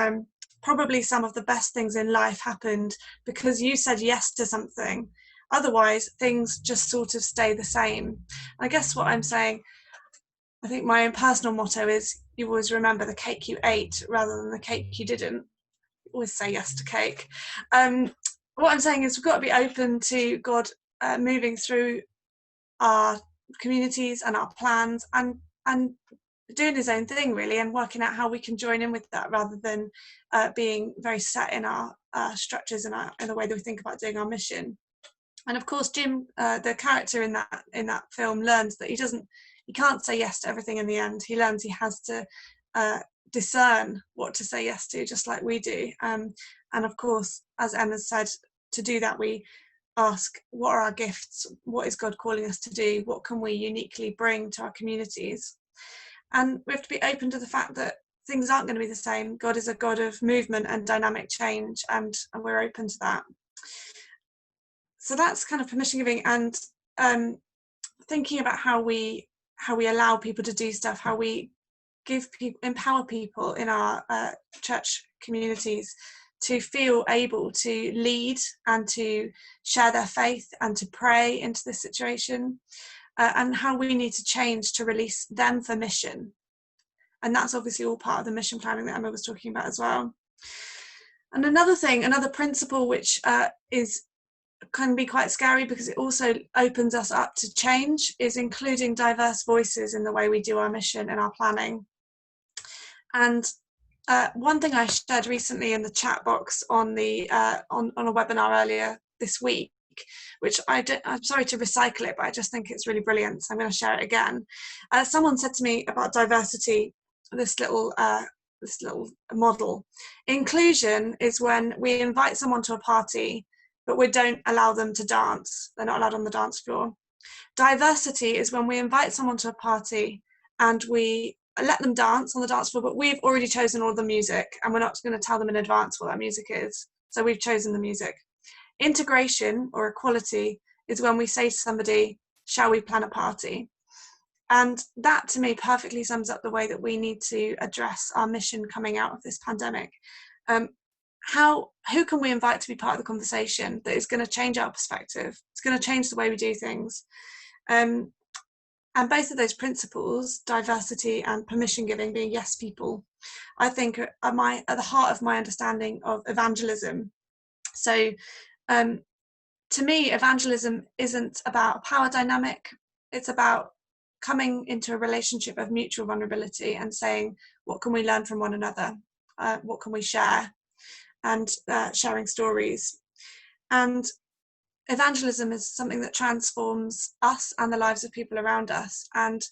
probably some of the best things in life happened because you said yes to something. Otherwise, things just sort of stay the same. I guess what I'm saying, I think my own personal motto is, you always remember the cake you ate rather than the cake you didn't. Always say yes to cake. What I'm saying is we've got to be open to God moving through our communities and our plans and doing his own thing really, and working out how we can join in with that rather than being very set in our structures and in the way that we think about doing our mission. And of course Jim, the character in that film, learns that he can't say yes to everything in the end. He learns he has to discern what to say yes to, just like we do. And of course, as Emma said, to do that we ask, what are our gifts? What is God calling us to do? What can we uniquely bring to our communities? And we have to be open to the fact that things aren't going to be the same. God is a God of movement and dynamic change, and we're open to that. So that's kind of permission giving, and thinking about how we allow people to do stuff, how we empower people in our church communities to feel able to lead and to share their faith and to pray into this situation, and how we need to change to release them for mission. And that's obviously all part of the mission planning that Emma was talking about as well. And another principle which is can be quite scary because it also opens us up to change, is including diverse voices in the way we do our mission and our planning. And one thing I shared recently in the chat box on the on a webinar earlier this week, which I'm sorry to recycle it, but I just think it's really brilliant, so I'm going to share it again. Someone said to me about diversity, this little model. Inclusion is when we invite someone to a party, but we don't allow them to dance. They're not allowed on the dance floor. Diversity is when we invite someone to a party and we let them dance on the dance floor, but we've already chosen all the music and we're not going to tell them in advance what that music is. So we've chosen the music. Integration or equality is when we say to somebody, shall we plan a party? And that to me perfectly sums up the way that we need to address our mission coming out of this pandemic. Who can we invite to be part of the conversation that is going to change our perspective? It's going to change the way we do things. And both of those principles, diversity and permission giving, being yes people, I think are at the heart of my understanding of evangelism. So to me, evangelism isn't about a power dynamic. It's about coming into a relationship of mutual vulnerability and saying, what can we learn from one another? What can we share? And sharing stories. And evangelism is something that transforms us and the lives of people around us, and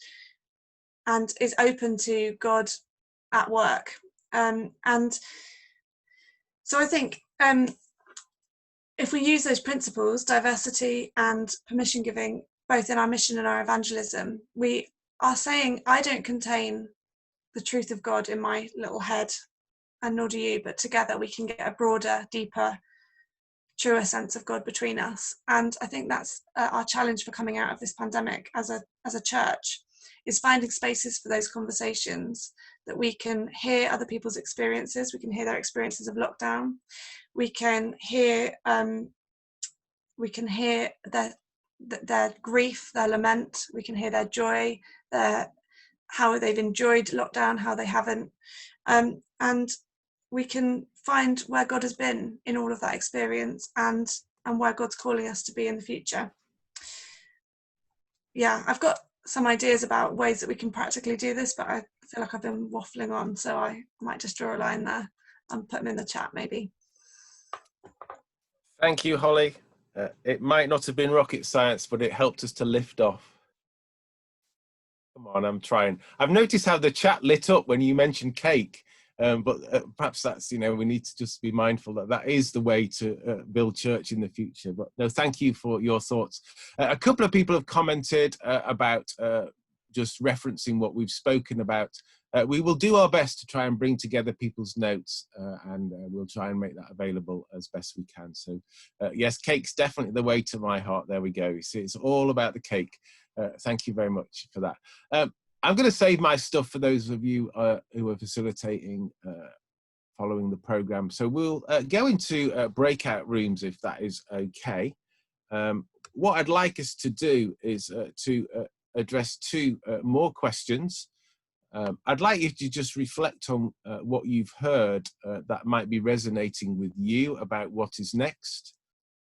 is open to God at work. And so I think if we use those principles, diversity and permission giving, both in our mission and our evangelism, we are saying, I don't contain the truth of God in my little head, and nor do you, but together we can get a broader, deeper, truer sense of God between us. And I think that's our challenge for coming out of this pandemic as a church, is finding spaces for those conversations, that we can hear other people's experiences, we can hear their experiences of lockdown, we can hear their grief, their lament, we can hear their joy, how they've enjoyed lockdown, how they haven't, and we can find where God has been in all of that experience, and where God's calling us to be in the future. Yeah, I've got some ideas about ways that we can practically do this, but I feel like I've been waffling on, so I might just draw a line there and put them in the chat maybe. Thank you, Holly. It might not have been rocket science, but it helped us to lift off. Come on, I'm trying. I've noticed how the chat lit up when you mentioned cake, but perhaps that's, we need to just be mindful that that is the way to build church in the future. But no, thank you for your thoughts. A couple of people have commented about just referencing what we've spoken about. We will do our best to try and bring together people's notes, and we'll try and make that available as best we can. So yes, cake's definitely the way to my heart. There we go. You see, it's all about the cake. Thank you very much for that. I'm going to save my stuff for those of you who are facilitating following the program. So we'll go into breakout rooms if that is okay. What I'd like us to do is to address two more questions. I'd like you to just reflect on what you've heard that might be resonating with you about what is next.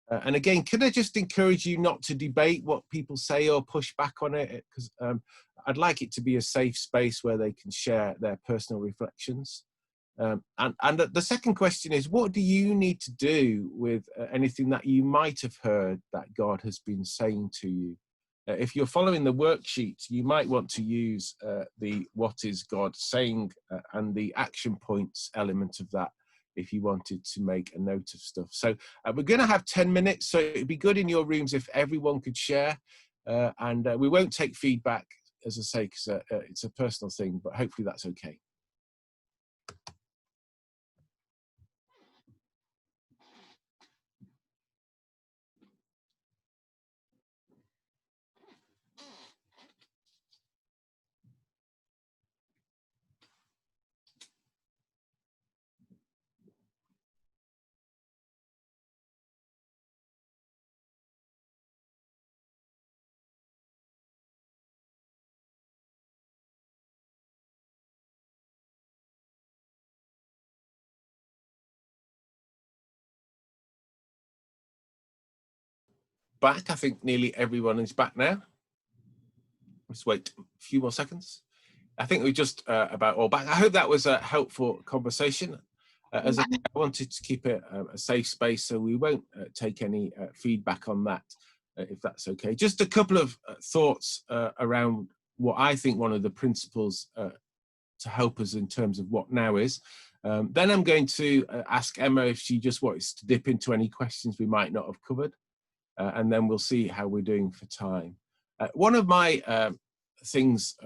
And again, could I just encourage you not to debate what people say or push back on it? Because I'd like it to be a safe space where they can share their personal reflections. And the second question is, what do you need to do with anything that you might have heard that God has been saying to you? If you're following the worksheet, you might want to use the what is God saying and the action points element of that if you wanted to make a note of stuff. So we're going to have 10 minutes, so it'd be good in your rooms if everyone could share, and we won't take feedback, as I say, because it's a personal thing, but hopefully that's okay. back. I think nearly everyone is back now. Let's wait a few more seconds. I think we're just about all back. I hope that was a helpful conversation. As I wanted to keep it a safe space, so we won't take any feedback on that, if that's okay. Just a couple of thoughts around what I think one of the principles to help us in terms of what now is. Then I'm going to ask Emma if she just wants to dip into any questions we might not have covered, and then we'll see how we're doing for time. One of my things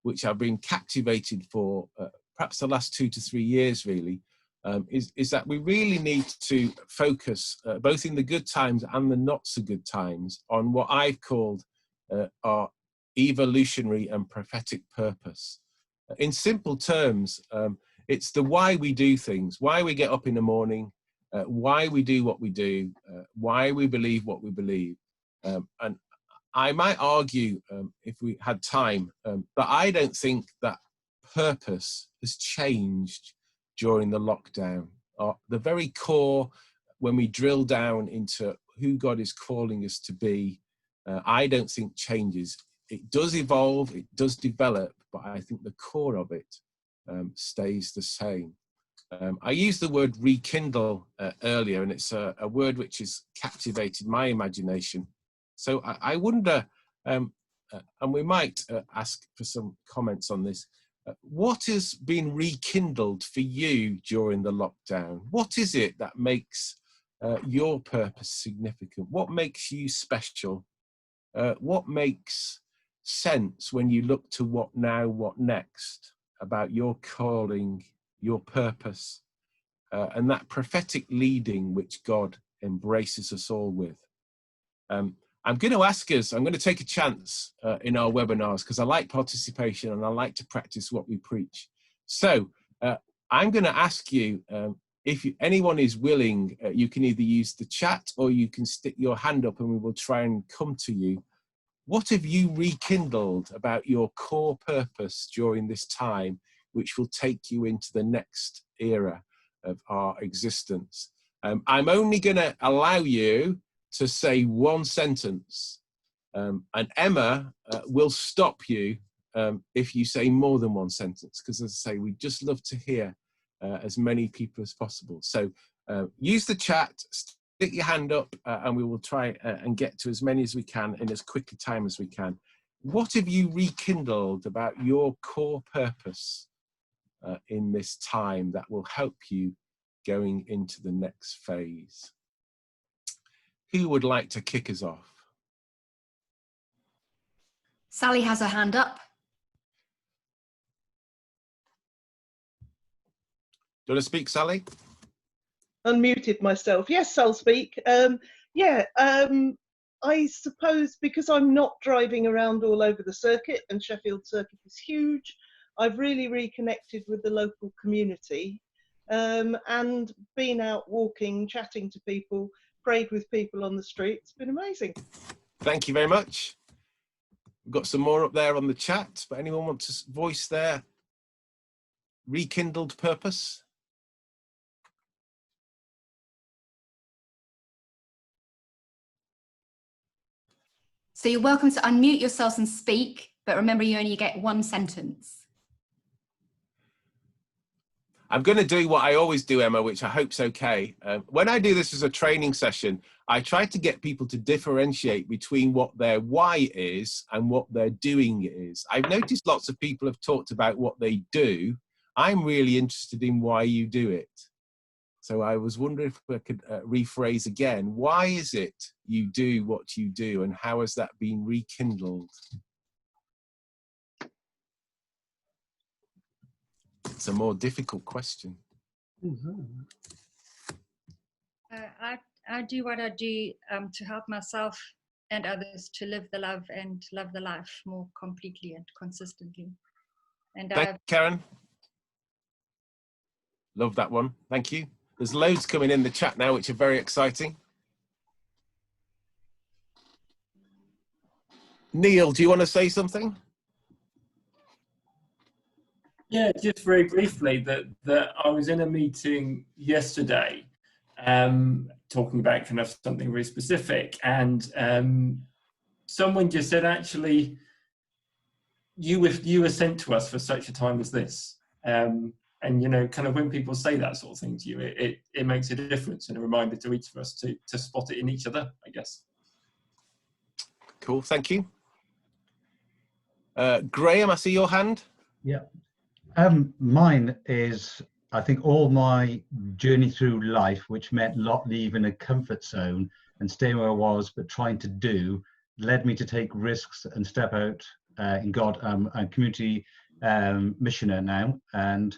which I've been captivated for perhaps the last 2 to 3 years really, is that we really need to focus both in the good times and the not so good times on what I've called our evolutionary and prophetic purpose. In simple terms, it's the why we do things, why we get up in the morning, why we do what we do, why we believe what we believe. And I might argue, if we had time, that I don't think that purpose has changed during the lockdown. The very core, when we drill down into who God is calling us to be, I don't think changes. It does evolve, it does develop, but I think the core of it stays the same. I used the word rekindle earlier, and it's a word which has captivated my imagination. So I wonder, and we might ask for some comments on this, what has been rekindled for you during the lockdown? What is it that makes your purpose significant? What makes you special? What makes sense when you look to what now, what next, about your calling, your purpose, and that prophetic leading which God embraces us all with? I'm going to ask us, I'm going to take a chance in our webinars because I like participation and I like to practice what we preach. So I'm going to ask you, if anyone is willing, you can either use the chat or you can stick your hand up and we will try and come to you. What have you rekindled about your core purpose during this time, which will take you into the next era of our existence? I'm only going to allow you to say one sentence, and Emma will stop you if you say more than one sentence, because as I say, we'd just love to hear as many people as possible. So use the chat, stick your hand up, and we will try and get to as many as we can in as quick a time as we can. What have you rekindled about your core purpose in this time that will help you going into the next phase? Who would like to kick us off? Sally has her hand up. Do you want to speak, Sally? Unmuted myself. Yes, I'll speak. I suppose because I'm not driving around all over the circuit, and Sheffield Circuit is huge, I've really reconnected with the local community and been out walking, chatting to people, prayed with people on the street. It's been amazing. Thank you very much. We've got some more up there on the chat, but anyone want to voice their rekindled purpose? So you're welcome to unmute yourselves and speak, but remember you only get one sentence. I'm going to do what I always do, Emma, which I hope's okay. When I do this as a training session, I try to get people to differentiate between what their why is and what their doing is. I've noticed lots of people have talked about what they do. I'm really interested in why you do it. So I was wondering if I could rephrase again. Why is it you do what you do, and how has that been rekindled? It's a more difficult question. I do what I do to help myself and others to live the love and love the life more completely and consistently. And Thank you, Karen. Love that one. Thank you. There's loads coming in the chat now, which are very exciting. Neil, do you want to say something? Yeah, just very briefly, that I was in a meeting yesterday, talking about kind of something very specific, and someone just said, actually, you were sent to us for such a time as this. And, you know, kind of when people say that sort of thing to you, it makes a difference and a reminder to each of us to spot it in each other, I guess. Cool, thank you. Graham, I see your hand. Yeah. Mine is, I think, all my journey through life, which meant not leaving a comfort zone and staying where I was, but trying to do, led me to take risks and step out in God. I'm a community missioner now, and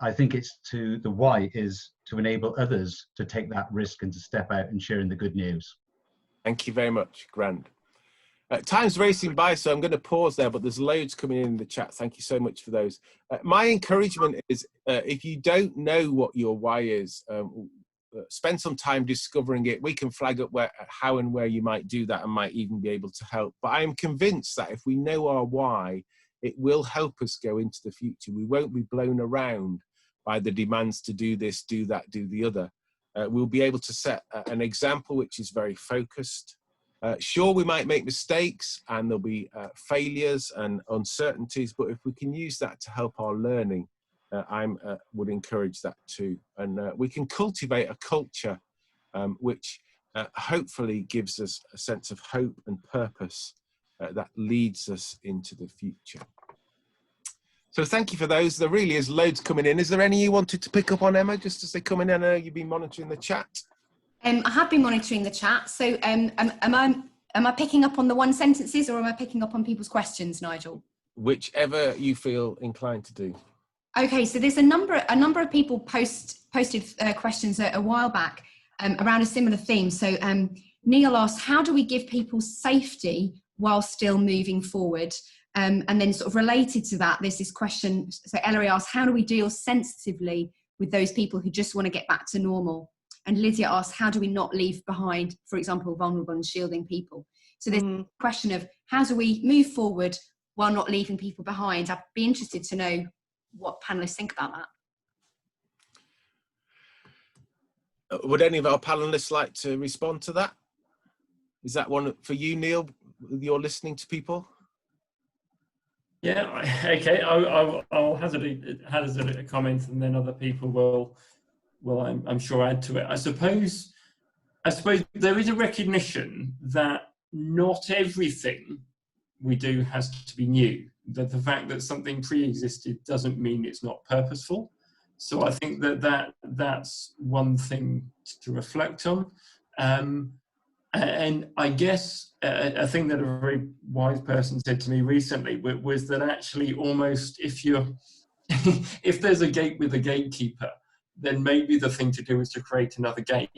I think it's the why is to enable others to take that risk and to step out and sharing the good news. Thank you very much, Grant. Time's racing by, so I'm going to pause there, but there's loads coming in the chat. Thank you so much for those. My encouragement is, if you don't know what your why is, spend some time discovering it. We can flag up how and where you might do that and might even be able to help. But I am convinced that if we know our why, it will help us go into the future. We won't be blown around by the demands to do this, do that, do the other. We'll be able to set an example which is very focused. Sure, we might make mistakes and there'll be failures and uncertainties, but if we can use that to help our learning, I would encourage that too. And we can cultivate a culture which hopefully gives us a sense of hope and purpose that leads us into the future. So thank you for those. There really is loads coming in. Is there any you wanted to pick up on, Emma, just as they come in? I know you've been monitoring the chat. I have been monitoring the chat. So am I picking up on the one sentences, or am I picking up on people's questions, Nigel? Whichever you feel inclined to do. Okay, so there's a number of people posted questions a while back around a similar theme. So Neil asked, how do we give people safety while still moving forward? And then sort of related to that, there's this question. So Ellery asked, how do we deal sensitively with those people who just want to get back to normal? And Lydia asked, how do we not leave behind, for example, vulnerable and shielding people? So there's a question of how do we move forward while not leaving people behind? I'd be interested to know what panellists think about that. Would any of our panellists like to respond to that? Is that one for you, Neil? You're listening to people? Yeah, okay. I'll hazard a comment, and then other people will I'm sure add to it. I suppose there is a recognition that not everything we do has to be new. That the fact that something pre-existed doesn't mean it's not purposeful. So I think that's one thing to reflect on. And I guess a thing that a very wise person said to me recently was that actually almost if there's a gate with a gatekeeper, then maybe the thing to do is to create another gate.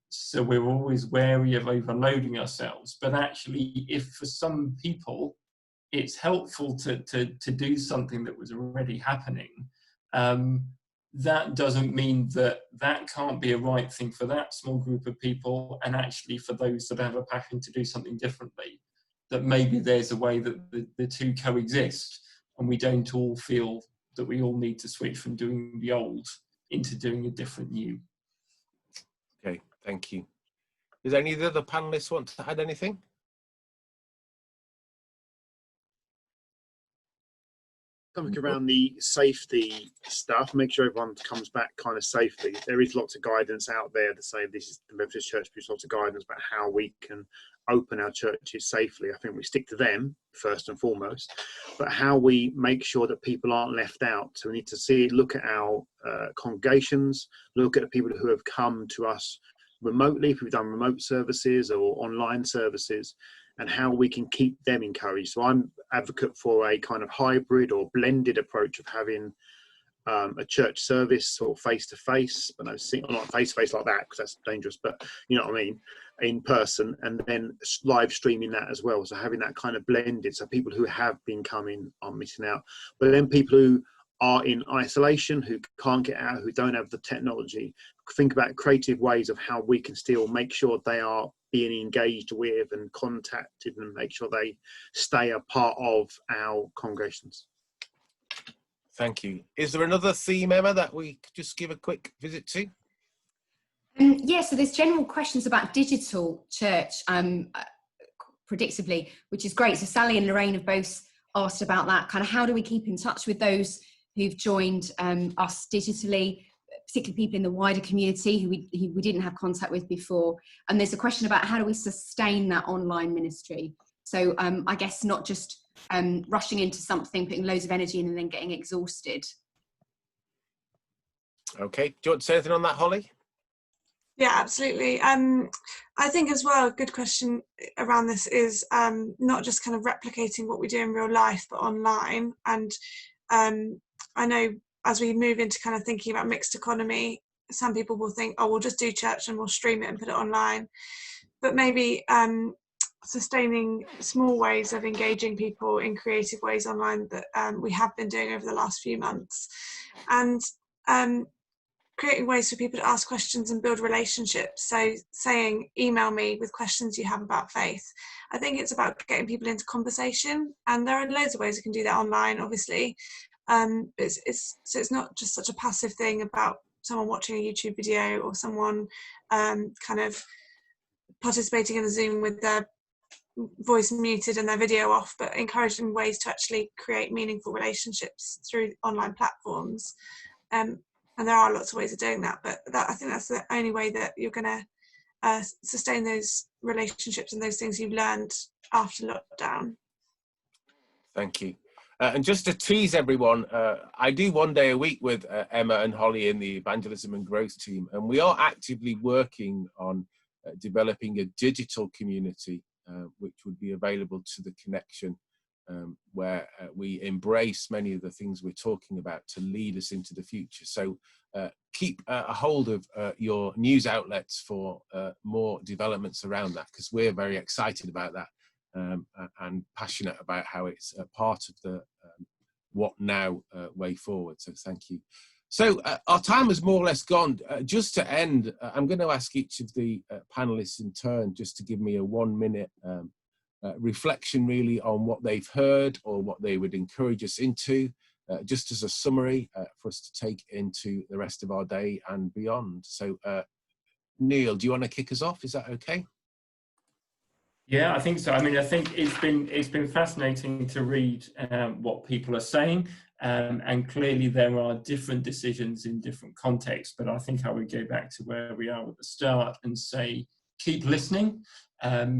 So we're always wary of overloading ourselves. But actually, if for some people it's helpful to do something that was already happening, that doesn't mean that can't be a right thing for that small group of people, and actually for those that have a passion to do something differently, that maybe there's a way that the two coexist, and we don't all feel that we all need to switch from doing the old into doing a different new. Okay, thank you. Does any of the other panelists want to add anything? Something around the safety stuff, make sure everyone comes back kind of safely. There is lots of guidance out there to say this is the Methodist Church, there's lots of guidance about how we can open our churches safely. I think we stick to them first and foremost, but how we make sure that people aren't left out. So we need to look at our congregations, look at the people who have come to us remotely, if we've done remote services or online services, and how we can keep them encouraged. So I'm advocate for a kind of hybrid or blended approach of having a church service or face-to-face, but not face-to-face like that, because that's dangerous, but you know what I mean, in person, and then live streaming that as well. So having that kind of blended, so people who have been coming are missing out. But then people who are in isolation, who can't get out, who don't have the technology, think about creative ways of how we can still make sure they are being engaged with and contacted, and make sure they stay a part of our congregations. Thank you. Is there another theme, Emma, that we could just give a quick visit to? Yeah, so there's general questions about digital church, predictably, which is great. So Sally and Lorraine have both asked about that, kind of how do we keep in touch with those who've joined us digitally, particularly people in the wider community who we didn't have contact with before. And there's a question about how do we sustain that online ministry. So I guess not just rushing into something, putting loads of energy in and then getting exhausted. Okay, do you want to say anything on that, Holly? Yeah, absolutely. I think as well, a good question around this is not just kind of replicating what we do in real life, but online. And I know as we move into kind of thinking about mixed economy, some people will think, oh, we'll just do church and we'll stream it and put it online. But maybe sustaining small ways of engaging people in creative ways online that we have been doing over the last few months. And creating ways for people to ask questions and build relationships. So saying, email me with questions you have about faith. I think it's about getting people into conversation, and there are loads of ways you can do that online, obviously. So it's not just such a passive thing about someone watching a YouTube video or someone kind of participating in a Zoom with their voice muted and their video off, but encouraging ways to actually create meaningful relationships through online platforms. And there are lots of ways of doing that, but I think that's the only way that you're going to sustain those relationships and those things you've learned after lockdown. Thank you. And just to tease everyone, I do one day a week with Emma and Holly in the Evangelism and Growth team, and we are actively working on developing a digital community which would be available to the connection, where we embrace many of the things we're talking about to lead us into the future. So keep a hold of your news outlets for more developments around that, because we're very excited about that and passionate about how it's a part of the what now way forward. So thank you. So our time has more or less gone. Just to end, I'm going to ask each of the panelists in turn just to give me a 1 minute reflection really on what they've heard or what they would encourage us into, just as a summary for us to take into the rest of our day and beyond. So Neil, do you want to kick us off? Is that okay? Yeah, I think so. I mean, I think it's been fascinating to read what people are saying, and clearly there are different decisions in different contexts. But I think I would go back to where we are at the start and say, keep listening,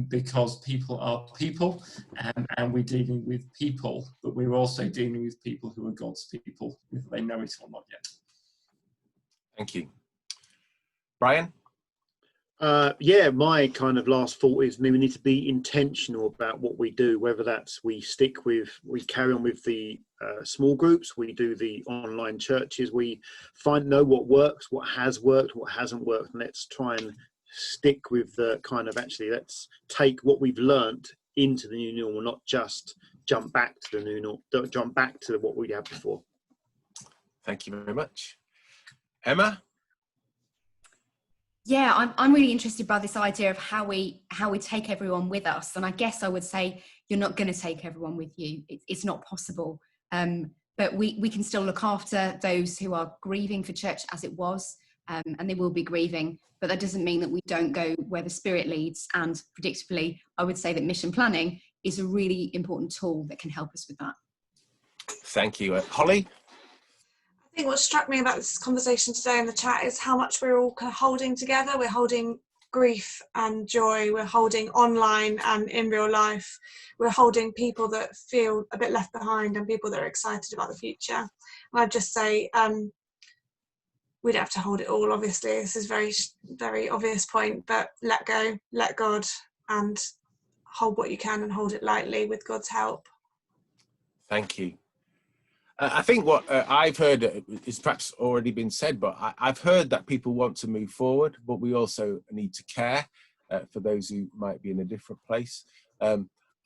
because people are people, and we're dealing with people, but we're also dealing with people who are God's people, whether they know it or not yet. Thank you. Brian? Yeah, my kind of last thought is we need to be intentional about what we do, whether that's we carry on with the small groups, we do the online churches, we know what works, what has worked, what hasn't worked, and let's try and stick with the kind of let's take what we've learnt into the new normal, not just jump back to the new normal, jump back to what we had before. Thank you very much. Emma? Yeah, I'm really interested by this idea of how we take everyone with us. And I guess I would say you're not going to take everyone with you. It's not possible. But we can still look after those who are grieving for church as it was, and they will be grieving. But that doesn't mean that we don't go where the Spirit leads. And predictably, I would say that mission planning is a really important tool that can help us with that. Thank you. Holly? I think what struck me about this conversation today in the chat is how much we're all kind of holding together. We're holding grief and joy. We're holding online and in real life. We're holding people that feel a bit left behind and people that are excited about the future. And I'd just say we don't have to hold it all, obviously. This is a very, very obvious point, but let go, let God, and hold what you can and hold it lightly with God's help. Thank you. I think what I've heard is perhaps already been said, but I've heard that people want to move forward, but we also need to care for those who might be in a different place.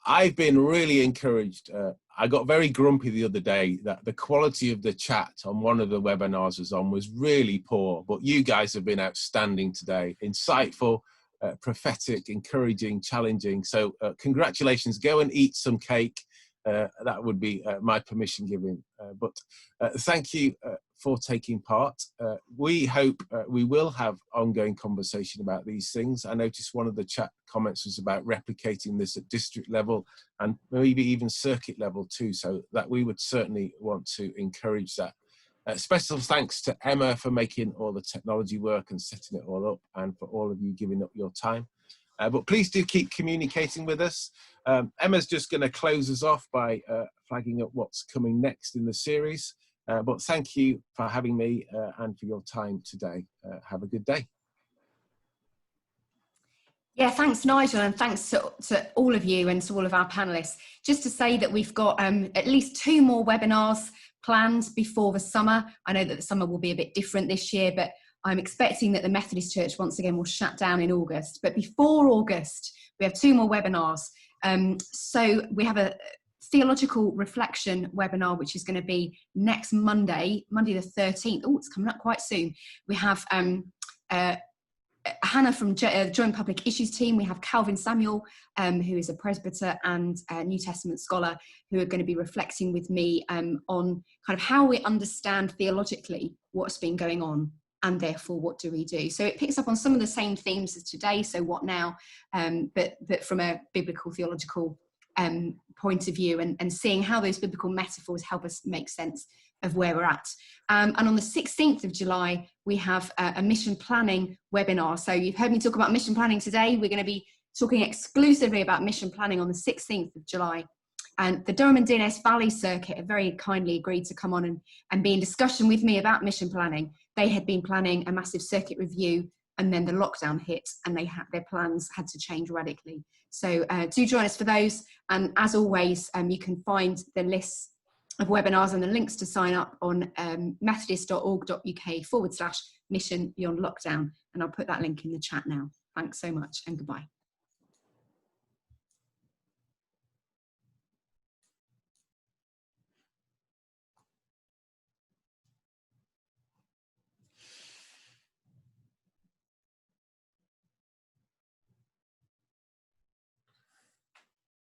I've been really encouraged. I got very grumpy the other day that the quality of the chat on one of the webinars was really poor, but you guys have been outstanding today. Insightful, prophetic, encouraging, challenging. So congratulations. Go and eat some cake. That would be my permission giving. But thank you for taking part. We hope we will have ongoing conversation about these things. I noticed one of the chat comments was about replicating this at district level and maybe even circuit level too, so that we would certainly want to encourage that. Special thanks to Emma for making all the technology work and setting it all up, and for all of you giving up your time. But please do keep communicating with us. Emma's just going to close us off by flagging up what's coming next in the series. But thank you for having me and for your time today. Have a good day. Yeah, thanks, Nigel, and thanks to all of you and to all of our panellists. Just to say that we've got at least 2 more webinars planned before the summer. I know that the summer will be a bit different this year, but I'm expecting that the Methodist Church once again will shut down in August. But before August, we have 2 more webinars. So we have a theological reflection webinar, which is going to be next Monday, Monday the 13th. Oh, it's coming up quite soon. We have Hannah from Joint Public Issues team. We have Calvin Samuel, who is a presbyter and a New Testament scholar, who are going to be reflecting with me on kind of how we understand theologically what's been going on, and therefore what do we do. So it picks up on some of the same themes as today, so what now, but from a biblical theological point of view, and seeing how those biblical metaphors help us make sense of where we're at. And on the 16th of July, we have a mission planning webinar. So you've heard me talk about mission planning today. We're going to be talking exclusively about mission planning on the 16th of July. And the Durham and Deerness Valley Circuit have very kindly agreed to come on and be in discussion with me about mission planning. They had been planning a massive circuit review, and then the lockdown hit, and their plans had to change radically. So do join us for those. And as always, you can find the lists of webinars and the links to sign up on methodist.org.uk/mission beyond lockdown. And I'll put that link in the chat now. Thanks so much, and goodbye.